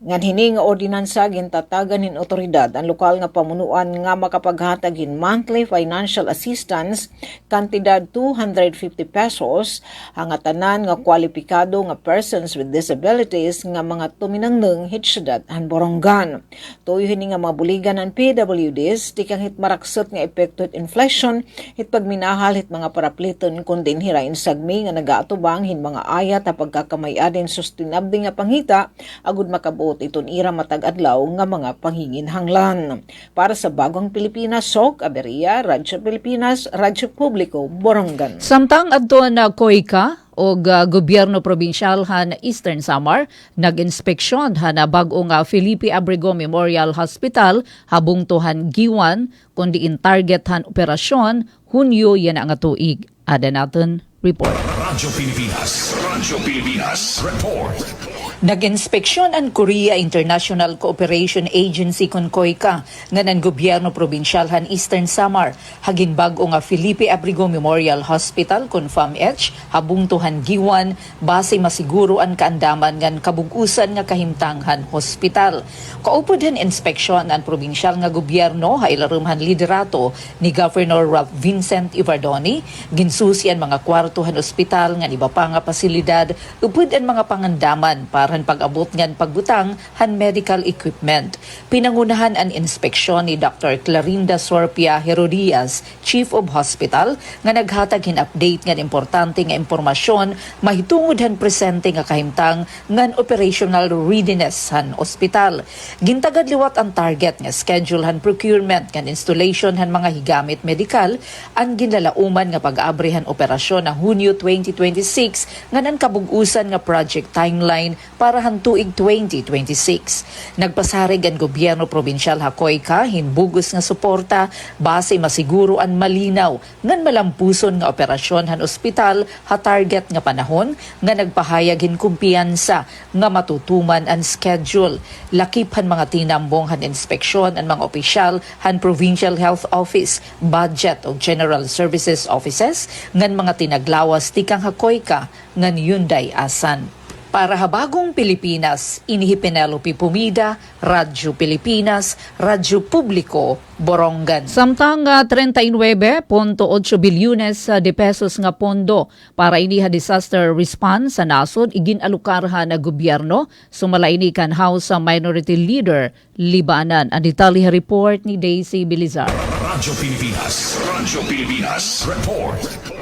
ngan hini nga ordinansa gintatagan hin otoridad ang lokal nga pamunuan nga makapaghatag hin monthly financial assistance kantidad 250 pesos hanga tanan nga kwalipikado nga persons with disabilities nga mga tuminangneng hit syudad han Borongan. Tuyo hini nga mabuligan ang PWDs tikang hit maraksot nga epekto hit inflation hit pagminahal hit mga parapliton kundin hirain sagmi nga nagaatubang hin mga ayat na pagkakamay-adin sustainable nga pangita agud makabot iton ira matag-adlaw nga mga panginginhanglan. Para sa Bagong Pilipinas, Sok Aberia, Radyo Pilipinas, Radyo Publiko, Borongan. Samtang adto na COICA o gobyerno probinsyal han Eastern Samar nag-inspeksyon han bag-o nga Felipe Abrego Memorial Hospital habung tuhan giwan kundi in target han operasyon Hunyo yan ang tuig. Ada natin report. Radyo Pilipinas Report. Nag-inspeksyon ang Korea International Cooperation Agency kon COICA nga ng gobyerno probinsyalhan Eastern Samar haging bag-o nga Felipe Abrigo Memorial Hospital kon FAMH habung tuhan giwan base masiguro ang kaandaman ngan kabugusan nga kahimtanghan hospital. Kaupod han inspeksyon ang probinsyal nga gobyerno hailarumhan liderato ni Governor Ralph Vincent Ivardoni, ginsusi ang mga kwartohan ospital nga iba pa nga pasilidad upod ang mga pangandaman para han pag-abot ngan pagbutang han medical equipment. Pinangunahan ang inspeksyon ni Dr. Clarinda Sorpia Herodias, Chief of Hospital, nga naghatag hin update ngan importante nga impormasyon mahitungod han presente nga kahimtang ngan operational readiness han ospital. Gintagad liwat ang target nga schedule han procurement ngan installation han mga higamit medikal ang ginlalauman nga pag-abrihan operasyon na Hunyo 2026 nga nan kabug-usan nga project timeline para han tuig 2026. Nagpasarig ang gobyerno probinsyal ha COICA hinbugos nga suporta base masiguro ang malinaw ngan malampuson nga operasyon han ospital ha target nga panahon nga nagpahayag hin kumpiyansa nga matutuman ang schedule. Lakip han mga tinambong han inspeksyon ang mga opisyal han Provincial Health Office, Budget o General Services Offices ngan mga tinaglawas tikang ha COICA ngan Hyundai Asan. Para habagong Pilipinas, inihi Penelope Pumida, Radyo Pilipinas, Radyo Publiko, Borongan. Samtang 39.8 bilyones de pesos nga pondo para iniha disaster response sa nasod iginalukarha na gobyerno, sumala ini kan House Minority Leader Libanan. Ang detalye report ni Daisy Bilizar. Radyo Pilipinas Report.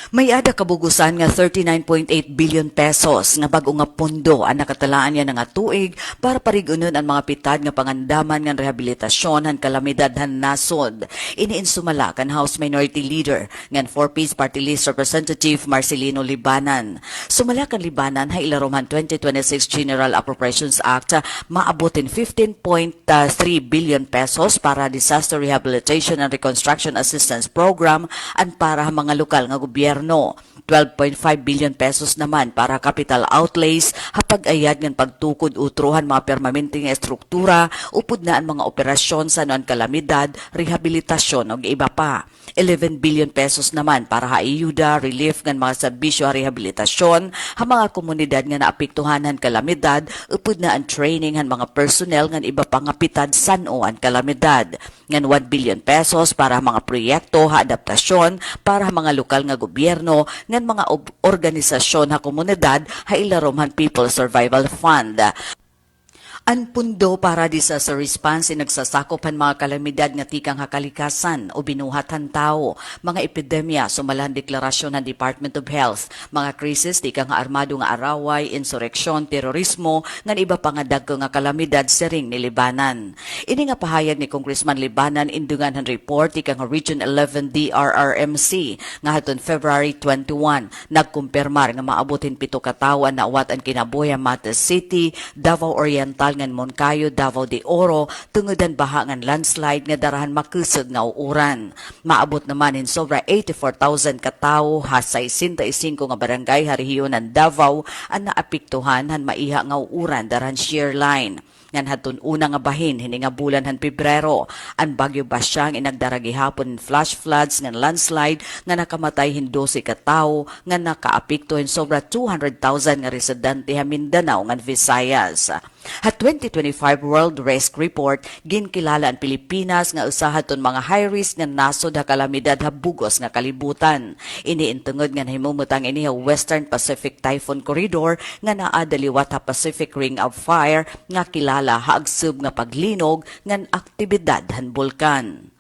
May ada kabugusan nga 39.8 billion pesos nga bag-o nga pondo ang nakatalaan niya nga tuig para parigunon ang mga pitad nga pangandaman nga rehabilitasyon han kalamidad han nasod. Iniinsumala kan House Minority Leader ngan 4-piece Party List Representative Marcelino Libanan. Sumala kan Libanan ha ilaruman 2026 General Appropriations Act maabotin 15.3 billion pesos para Disaster Rehabilitation and Reconstruction Assistance Program and para mga lokal nga gobyerno. 12.5 billion pesos naman para capital outlays hapag-ayad ng pagtukod utruhan mga permanenteng estruktura upod na ang mga operasyon sa noon kalamidad, rehabilitasyon o iba pa. 11 billion pesos naman para haiyuda, relief ng mga serbisyo rehabilitasyon ha mga komunidad nga naapektuhan ng kalamidad upod na ang training ng mga personnel ng iba pang pitad sano ang kalamidad. Ngan 1 billion pesos para mga proyekto ha adaptasyon para mga lokal nga gobyerno ngan mga organisasyon ha komunidad ha ilarom People Survival Fund. Ang pundo para disaster response nagsasakop ang mga kalamidad nga tikang hakalikasan o binuhatan tao, mga epidemya, sumalang deklarasyon ng Department of Health, mga krisis tikang armado nga araway, insureksyon, terorismo, nga iba pa nga dagko nga kalamidad sa ring ni Libanan. Ini nga pahayag ni Congressman Libanan indungan ang report tikang Region 11 DRRMC nga haton February 21 nagkumpirmar nga maabutin 7 katawan na awat ang kinabuhi Mata City, Davao Oriental ngan Moncayo, Davao de Oro, tungudan baha ngan landslide nga darahan makusog nga uuran. Maabot naman in sobra 84,000 katawo ha sa 65 nga barangay ha rehiyon ng Davao ang naapektuhan han maiha nga uuran darahan shear line. Ngan haton una nga bahin hini nga bulan han Pebrero ang Bagyo Basyang inagdaragi hapon flash floods ngan landslide nga nakamatay hin 12 ka tawo nga nakaapekto hin sobra 200,000 nga residente ha Mindanao ngan Visayas. Ha 2025 World Risk Report ginkilala ang Pilipinas nga usa haton mga high risk nga nasod ha kalamidad ha bugos nga kalibutan. Iniintungod nga himumutang ini ha Western Pacific Typhoon Corridor nga naa daliwat ha Pacific Ring of Fire nga kilala haagsub nga paglinog ngan aktibidad han bulkan.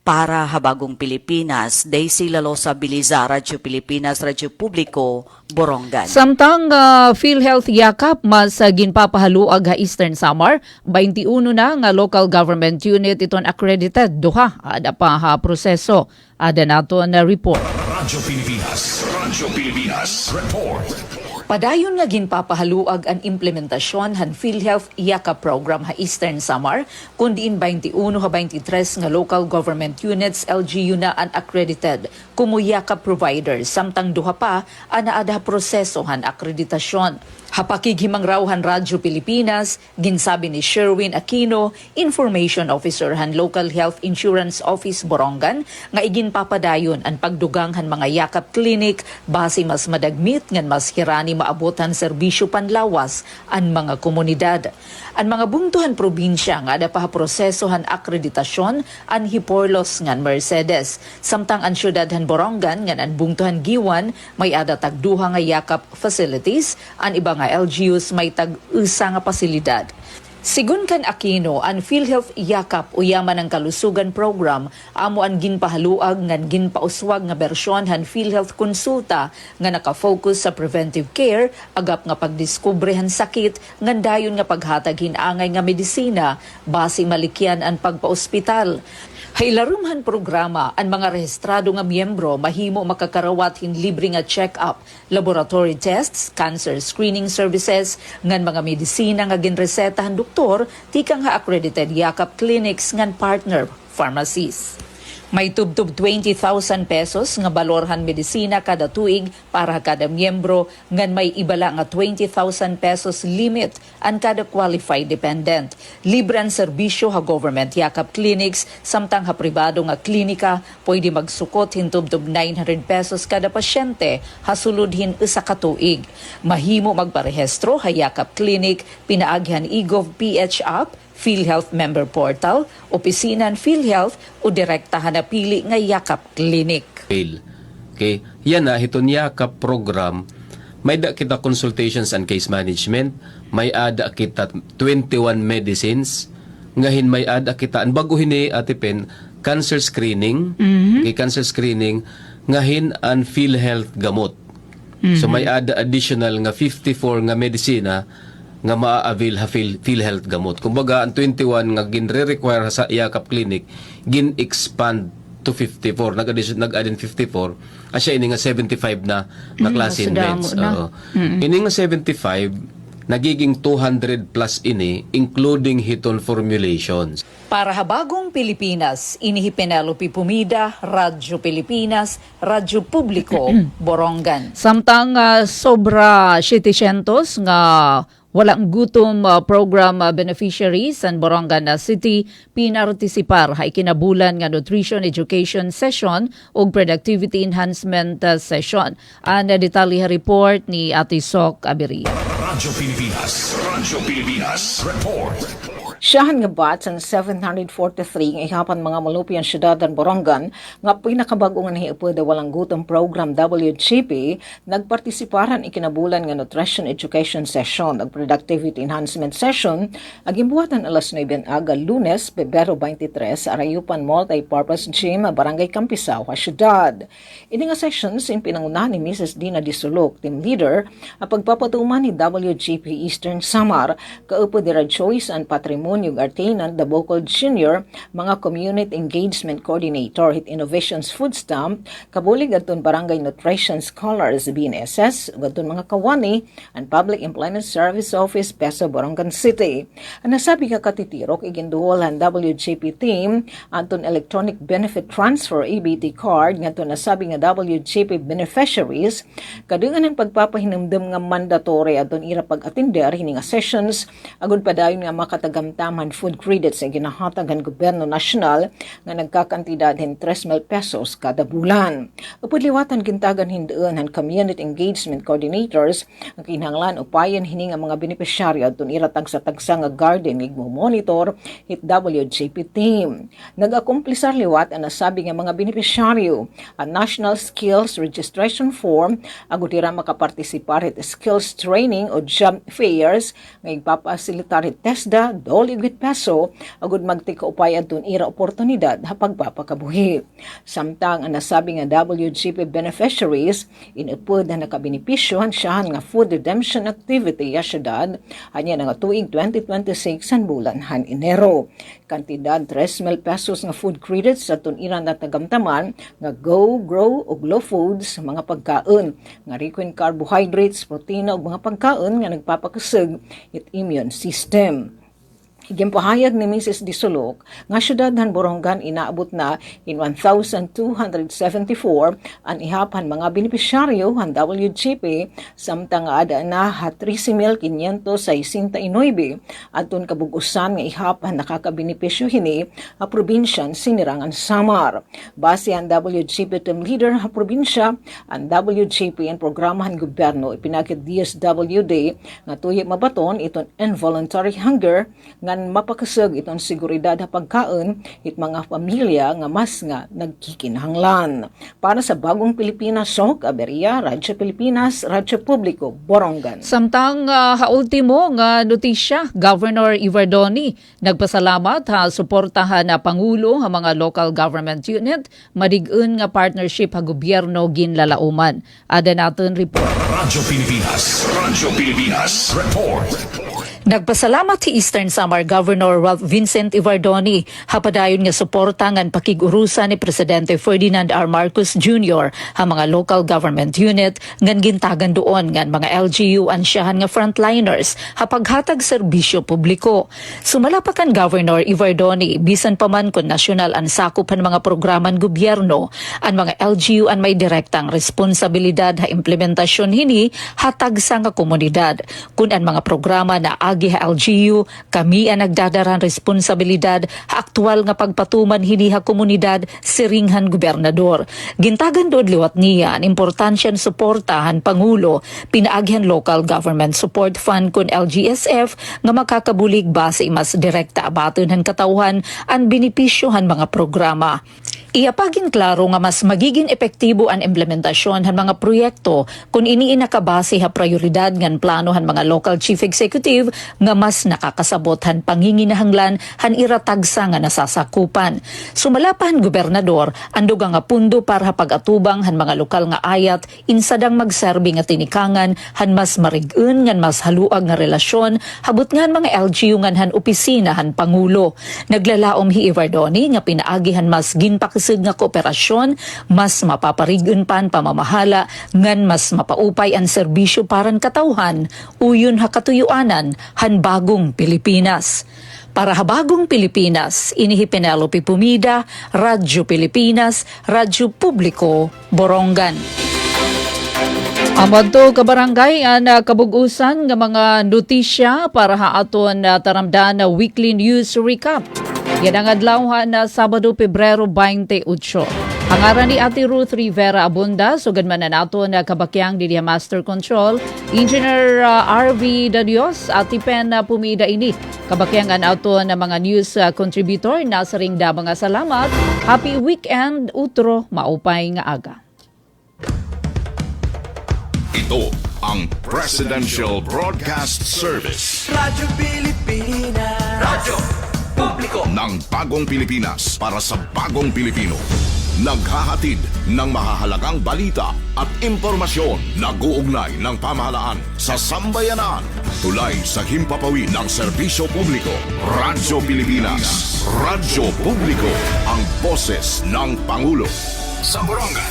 Para habagong Pilipinas, Daisy Lalosa Bilizar, Radyo Pilipinas, Radyo Publiko, Borongan. Samtang PhilHealth yakap mas ginpapahaluag ha Eastern Samar, 21 na nga local government unit iton accredited duha ada pa ha proseso. Ada nato na report. Radyo Pilipinas Report. Padayon nga ginpapahaluag ang implementasyon han PhilHealth yakap program ha Eastern Samar, kundi 21 ha 23 nga local government units LGU na unaccredited kumuyaka providers samtang duha pa anaada prosesohan akreditasyon. Hapakighimang rawhan Radyo Pilipinas, ginsabi ni Sherwin Aquino, Information Officer han Local Health Insurance Office Borongan, nga iginpapadayon ang pagduganghan mga yakap clinic base mas madagmit ngan mas hirani maabotan serbisyo panlawas ang mga komunidad. Ang mga bungtuhan probinsya nga ada prosesohan akreditasyon ang Hiporlos ngan Mercedes. Samtang ang syudad han Borongan ngan ang bungtuhan Giwan may ada tagduha nga yakap facilities, ang iba nga LGUs may tag-usa nga pasilidad. Sigun kan Aquino, ang PhilHealth Yakap o Yaman ng Kalusugan Program amo ang ginpahaluag ngan ginpauswag nga bersyon han PhilHealth Konsulta nga nakafocus sa preventive care agap nga pagdiskubrehan sakit ngan dayon nga paghatag hinangay nga medisina base malikyan ang pagpaospital. Haylarumhan programa ang mga rehistrado nga miyembro mahimo makakarawat hin libre nga check-up, laboratory tests, cancer screening services, ngan mga medisina nga ginresetahan doktor, tikang nga accredited yakap clinics ngan partner pharmacies. May tubtub 20,000 pesos nga balorhan medisina kada tuig para kada miyembro, ngan may ibala nga 20,000 pesos limit ang kada qualified dependent. Libre ang serbisyo ha government yakap clinics, samtang ha pribado nga klinika pwede magsukot hin tubtub 900 pesos kada pasyente hasuludhin isa ka tuig. Mahimo magparehistro ha yakap clinic, pinaaghan eGov PH app, PhilHealth Member Portal, Opisinan PhilHealth o direktahan na pili nga yakap clinic. Okay, yan na hiton yakap program. May da kita consultations and case management, may ada kita 21 medicines, ngahin may ada kita ang baguhin ni Atipen cancer screening, okay, cancer screening, ngahin ang PhilHealth gamot. So may ada additional nga 54 nga medisina nga maa-avail ha PhilHealth gamot. Kumbaga, ang 21 nga gin-require sa yakap clinic, gin-expand to 54. Nag-add in 54. Asya, ini nga 75 na klase in meds. Ini nga 75, nagiging 200 plus ini, including hiton formulations. Para habagong Pilipinas, inihi Penelope Pumida, Radyo Pilipinas, Radyo Publiko, Borongan. Samtang sobra 700 nga walang gutom program beneficiaries ang Borongan City pinartisipar ha ikinabulan nga nutrition education session ug productivity enhancement session. Ang detalye report ni Ate Sok Abiria. Radyo Pilipinas Report. Siyahan nga batch ang 743 nga ihapan mga malupian syudad ng Borongan nga pinakabago nga nahiupuda walang gutom program WGP nagpartisiparan ikinabulan nga nutrition education session ug productivity enhancement session agimbuhatan alas 9 aga Lunes, Pebrero 23 sa Arayupan Multi-Purpose Gym, Barangay Campisaw, syudad. Ini nga sessions in pinangunahan ni Mrs. Dina Disulok, team leader, ang pagpapatuman ni WGP Eastern Samar, kaupo dira Choice and Patrimonio Artenan, the Bocol Jr., mga Community Engagement Coordinator, Hit Innovations Food Stamp, kabulig adton Barangay Nutrition Scholars, BNSS, adton mga kawani, and Public Employment Service Office, Peso, Borongan City. Ang nasabi ka katitirok, iginduhol ang WGP team, anton Electronic Benefit Transfer, EBT card, nga nasabi nga WGP beneficiaries, kadungan ang pagpapahinumdum nga mandatory adton ira pag-atender, hini nga sessions, agud padayon nga makatagam taman food credits ay ginahatag ang gobyerno nasyonal nga nagkakantidad hin 3,000 pesos kada bulan. Upudliwatan gintagan hindoon ang community engagement coordinators ang kinahanglan upayan hini nga mga benepisyaryo adton ira tagsa-tagsa nga garden ig monitor hit WGP team. Nag-akumplisar liwat ang nasabi nga mga benepisyaryo ang National Skills Registration Form agud ira makapartisipar hit skills training o job fairs nga igpapasilitar hit TESDA Ligwit peso agud magtika upay adton ira oportunidad ha pagpapakabuhi. Samtang ang nasabi nga WGP beneficiaries inupod na nakabenepisyohan siyahan nga food redemption activity ya syudad anya nga tuig 2026 ang bulan han Enero. Kantidad 3,000 pesos nga food credits adton ira natagamtaman nga Go, Grow ug Low Foods mga pagkaon nga rich in carbohydrates, protina ug mga pagkaon nga nagpapakasig it immune system. Gimpahayag ni Mrs. Disulok nga syudad han Borongan inaabot na in 1,274 ang ihapan mga benepisyaryo han WGP samtang nga ada na 13,569 adton kabugusan nga ihapan nakakabenepisyo hini a probinsyan Sinirangan Samar. Base ang WGP team leader ha probinsya, ang WGP ang programahan gobyerno ipinagid DSWD nga tuyo mabaton iton involuntary hunger nga mapakasag itong seguridad ha pagkaon it mga pamilya nga mas nga nagkikinahanglan. Para sa Bagong Pilipinas, Sok Aberia, Radyo Pilipinas, Radyo Publiko, Borongan. Samtang haultimo nga notisya, Governor Ivardoni nagpasalamat ha suportahan na Pangulo ha mga local government unit madig-un nga partnership ha gobyerno ginlalauman. Ada naton report. Radyo Pilipinas Report. Nagpasalamat si Eastern Samar Governor Ralph Vincent Ivardoni hapadayon nga suporta ngan pakigurusa ni Presidente Ferdinand R. Marcos Jr. ha mga local government unit ngan gintagan doon ngan mga LGU ansyahan nga frontliners ha paghatag serbisyo publiko. Sumalapakan Governor Ivardoni bisan pa man kun nasyonal ang sakop han mga programan gobyerno, ang mga LGU an may direktang responsibilidad ha implementasyon hini hatag sa nga komunidad. Kun ang mga programa na agi ha LGU, kami ang nagdadaran responsibilidad ha aktual nga pagpatuman hini ha komunidad siringhan gobernador. Gintagan dood liwat niya ang importansyan suportahan Pangulo, pinaagyan local government support fund kun LGSF nga makakabulig base mas direkta abaton han katawhan ang benepisyohan mga programa. Iapagin klaro nga mas magiging epektibo ang implementasyon han mga proyekto kung iniin nakabase ha prioridad ngan plano han mga local chief executive nga mas nakakasabot han panginginahanglan han iratagsa nga nasasakupan. Sumalapan gobernador andog nga pundo para pag-atubang han mga lokal nga ayat insadang magserbi nga tinikangan han mas marig-un ngan mas haluag nga relasyon habot ngan mga LGU ngan han opisina han Pangulo. Naglalaom hi Ivardoni nga pinaagi han mas ginpakisig nga kooperasyon, mas mapaparig-un pan pamamahala ngan mas mapaupay ang serbisyo paran katawhan uyon ha katuyuanan han Bagong Pilipinas. Para ha Bagong Pilipinas, inihi Penelope Pumida, Radyo Pilipinas, Radyo Publiko, Borongan. Amadto ka barangay ang kabugusan ng mga notisya para haaton taramdan na weekly news recap. Yan ang adlaw na Sabado, Pebrero 28. Ang aran ni Ate Ruth Rivera Abunda, sugad man na nato na kabakyang Didia Master Control, Engineer RV Dadios, Ate Pen Pumida ini. Kabakyang an ato na mga news contributor, nasa ring da mga salamat. Happy weekend, utro, maupay nga aga. Ito ang Presidential Broadcast Service. Radyo Pilipinas. Radyo Publiko Ng Bagong Pilipinas para sa Bagong Pilipino. Naghahatid ng mahahalagang balita at impormasyon na guugnay ng pamahalaan sa sambayanan. Tulay sa himpapawid ng serbisyo publiko. Radyo Pilipinas. Radyo Publiko. Ang boses ng Pangulo. Sa Borongan,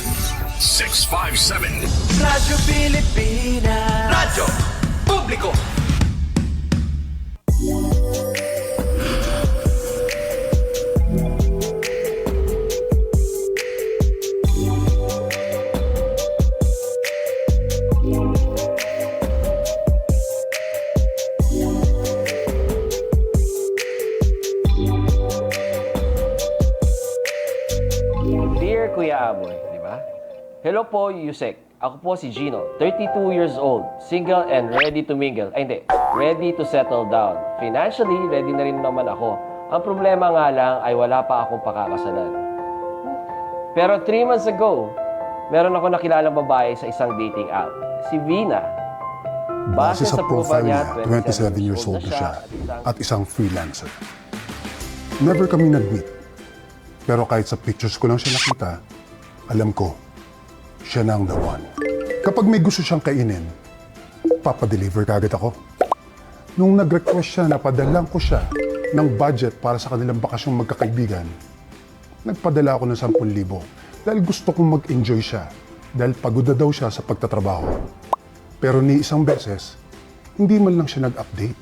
657. Radyo Pilipinas. Radyo Publiko. Dear Kuya Aboy, di ba? Hello po, Yusek. Ako po si Gino, 32 years old, single and ready to mingle. Ay hindi, ready to settle down. Financially, ready na rin naman ako. Ang problema nga lang ay wala pa akong pakakasalan. Pero 3 months ago, meron ako nakilalang babae sa isang dating app, si Vina. Base sa profile niya, 27 years old na siya at isang freelancer. Never kami nag-meet. Pero kahit sa pictures ko lang siya nakita, alam ko, siya na ang the one. Kapag may gusto siyang kainin, papadeliver kagad ako. Nung nag-request siya na padalang ko siya ng budget para sa kanilang bakasyong magkakaibigan, nagpadala ako ng 10,000 dahil gusto kong mag-enjoy siya dahil pagod na daw siya sa pagtatrabaho. Pero ni isang beses, hindi man lang siya nag-update.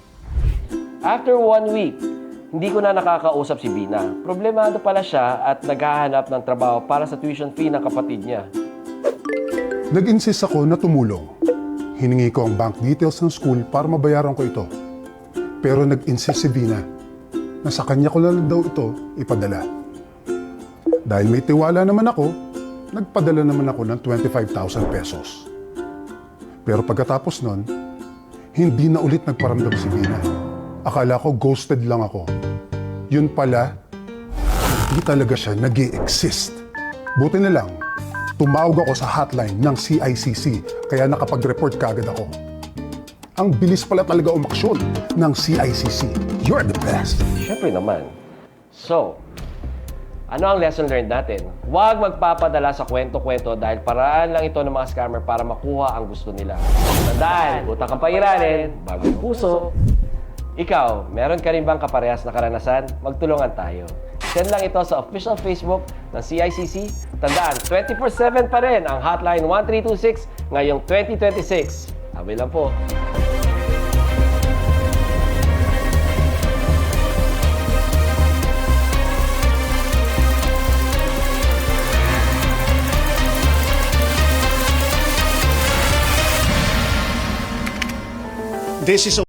After 1 week, Hindi ko na nakakausap si Bina. Problemado pala siya at naghahanap ng trabaho para sa tuition fee ng kapatid niya. Nag-insist ako na tumulong. Hiningi ko ang bank details ng school para mabayaran ko ito. Pero nag-insist si Vina na sa kanya ko lang daw ito ipadala. Dahil may tiwala naman ako, nagpadala naman ako ng 25,000 pesos. Pero pagkatapos nun, hindi na ulit nagparamdam si Vina. Akala ko ghosted lang ako. Yun pala, hindi talaga siya nag-i-exist. Buti na lang, tumawag ako sa hotline ng CICC kaya nakapag-report kagad ako. Ang bilis pala talaga umaksyon ng CICC. You're the best. Siyempre naman. So, ano ang lesson learned natin? Huwag magpapadala sa kwento-kwento dahil paraan lang ito ng mga scammer para makuha ang gusto nila. Tandaan, utang kang pairanin, bagong puso. Ikaw, meron ka rin bang kaparehas na karanasan? Magtulungan tayo. Send lang ito sa official Facebook ng CICC. Tandaan, 24/7 pa rin ang hotline 1326 ngayong 2026. Sabi lang po. This is a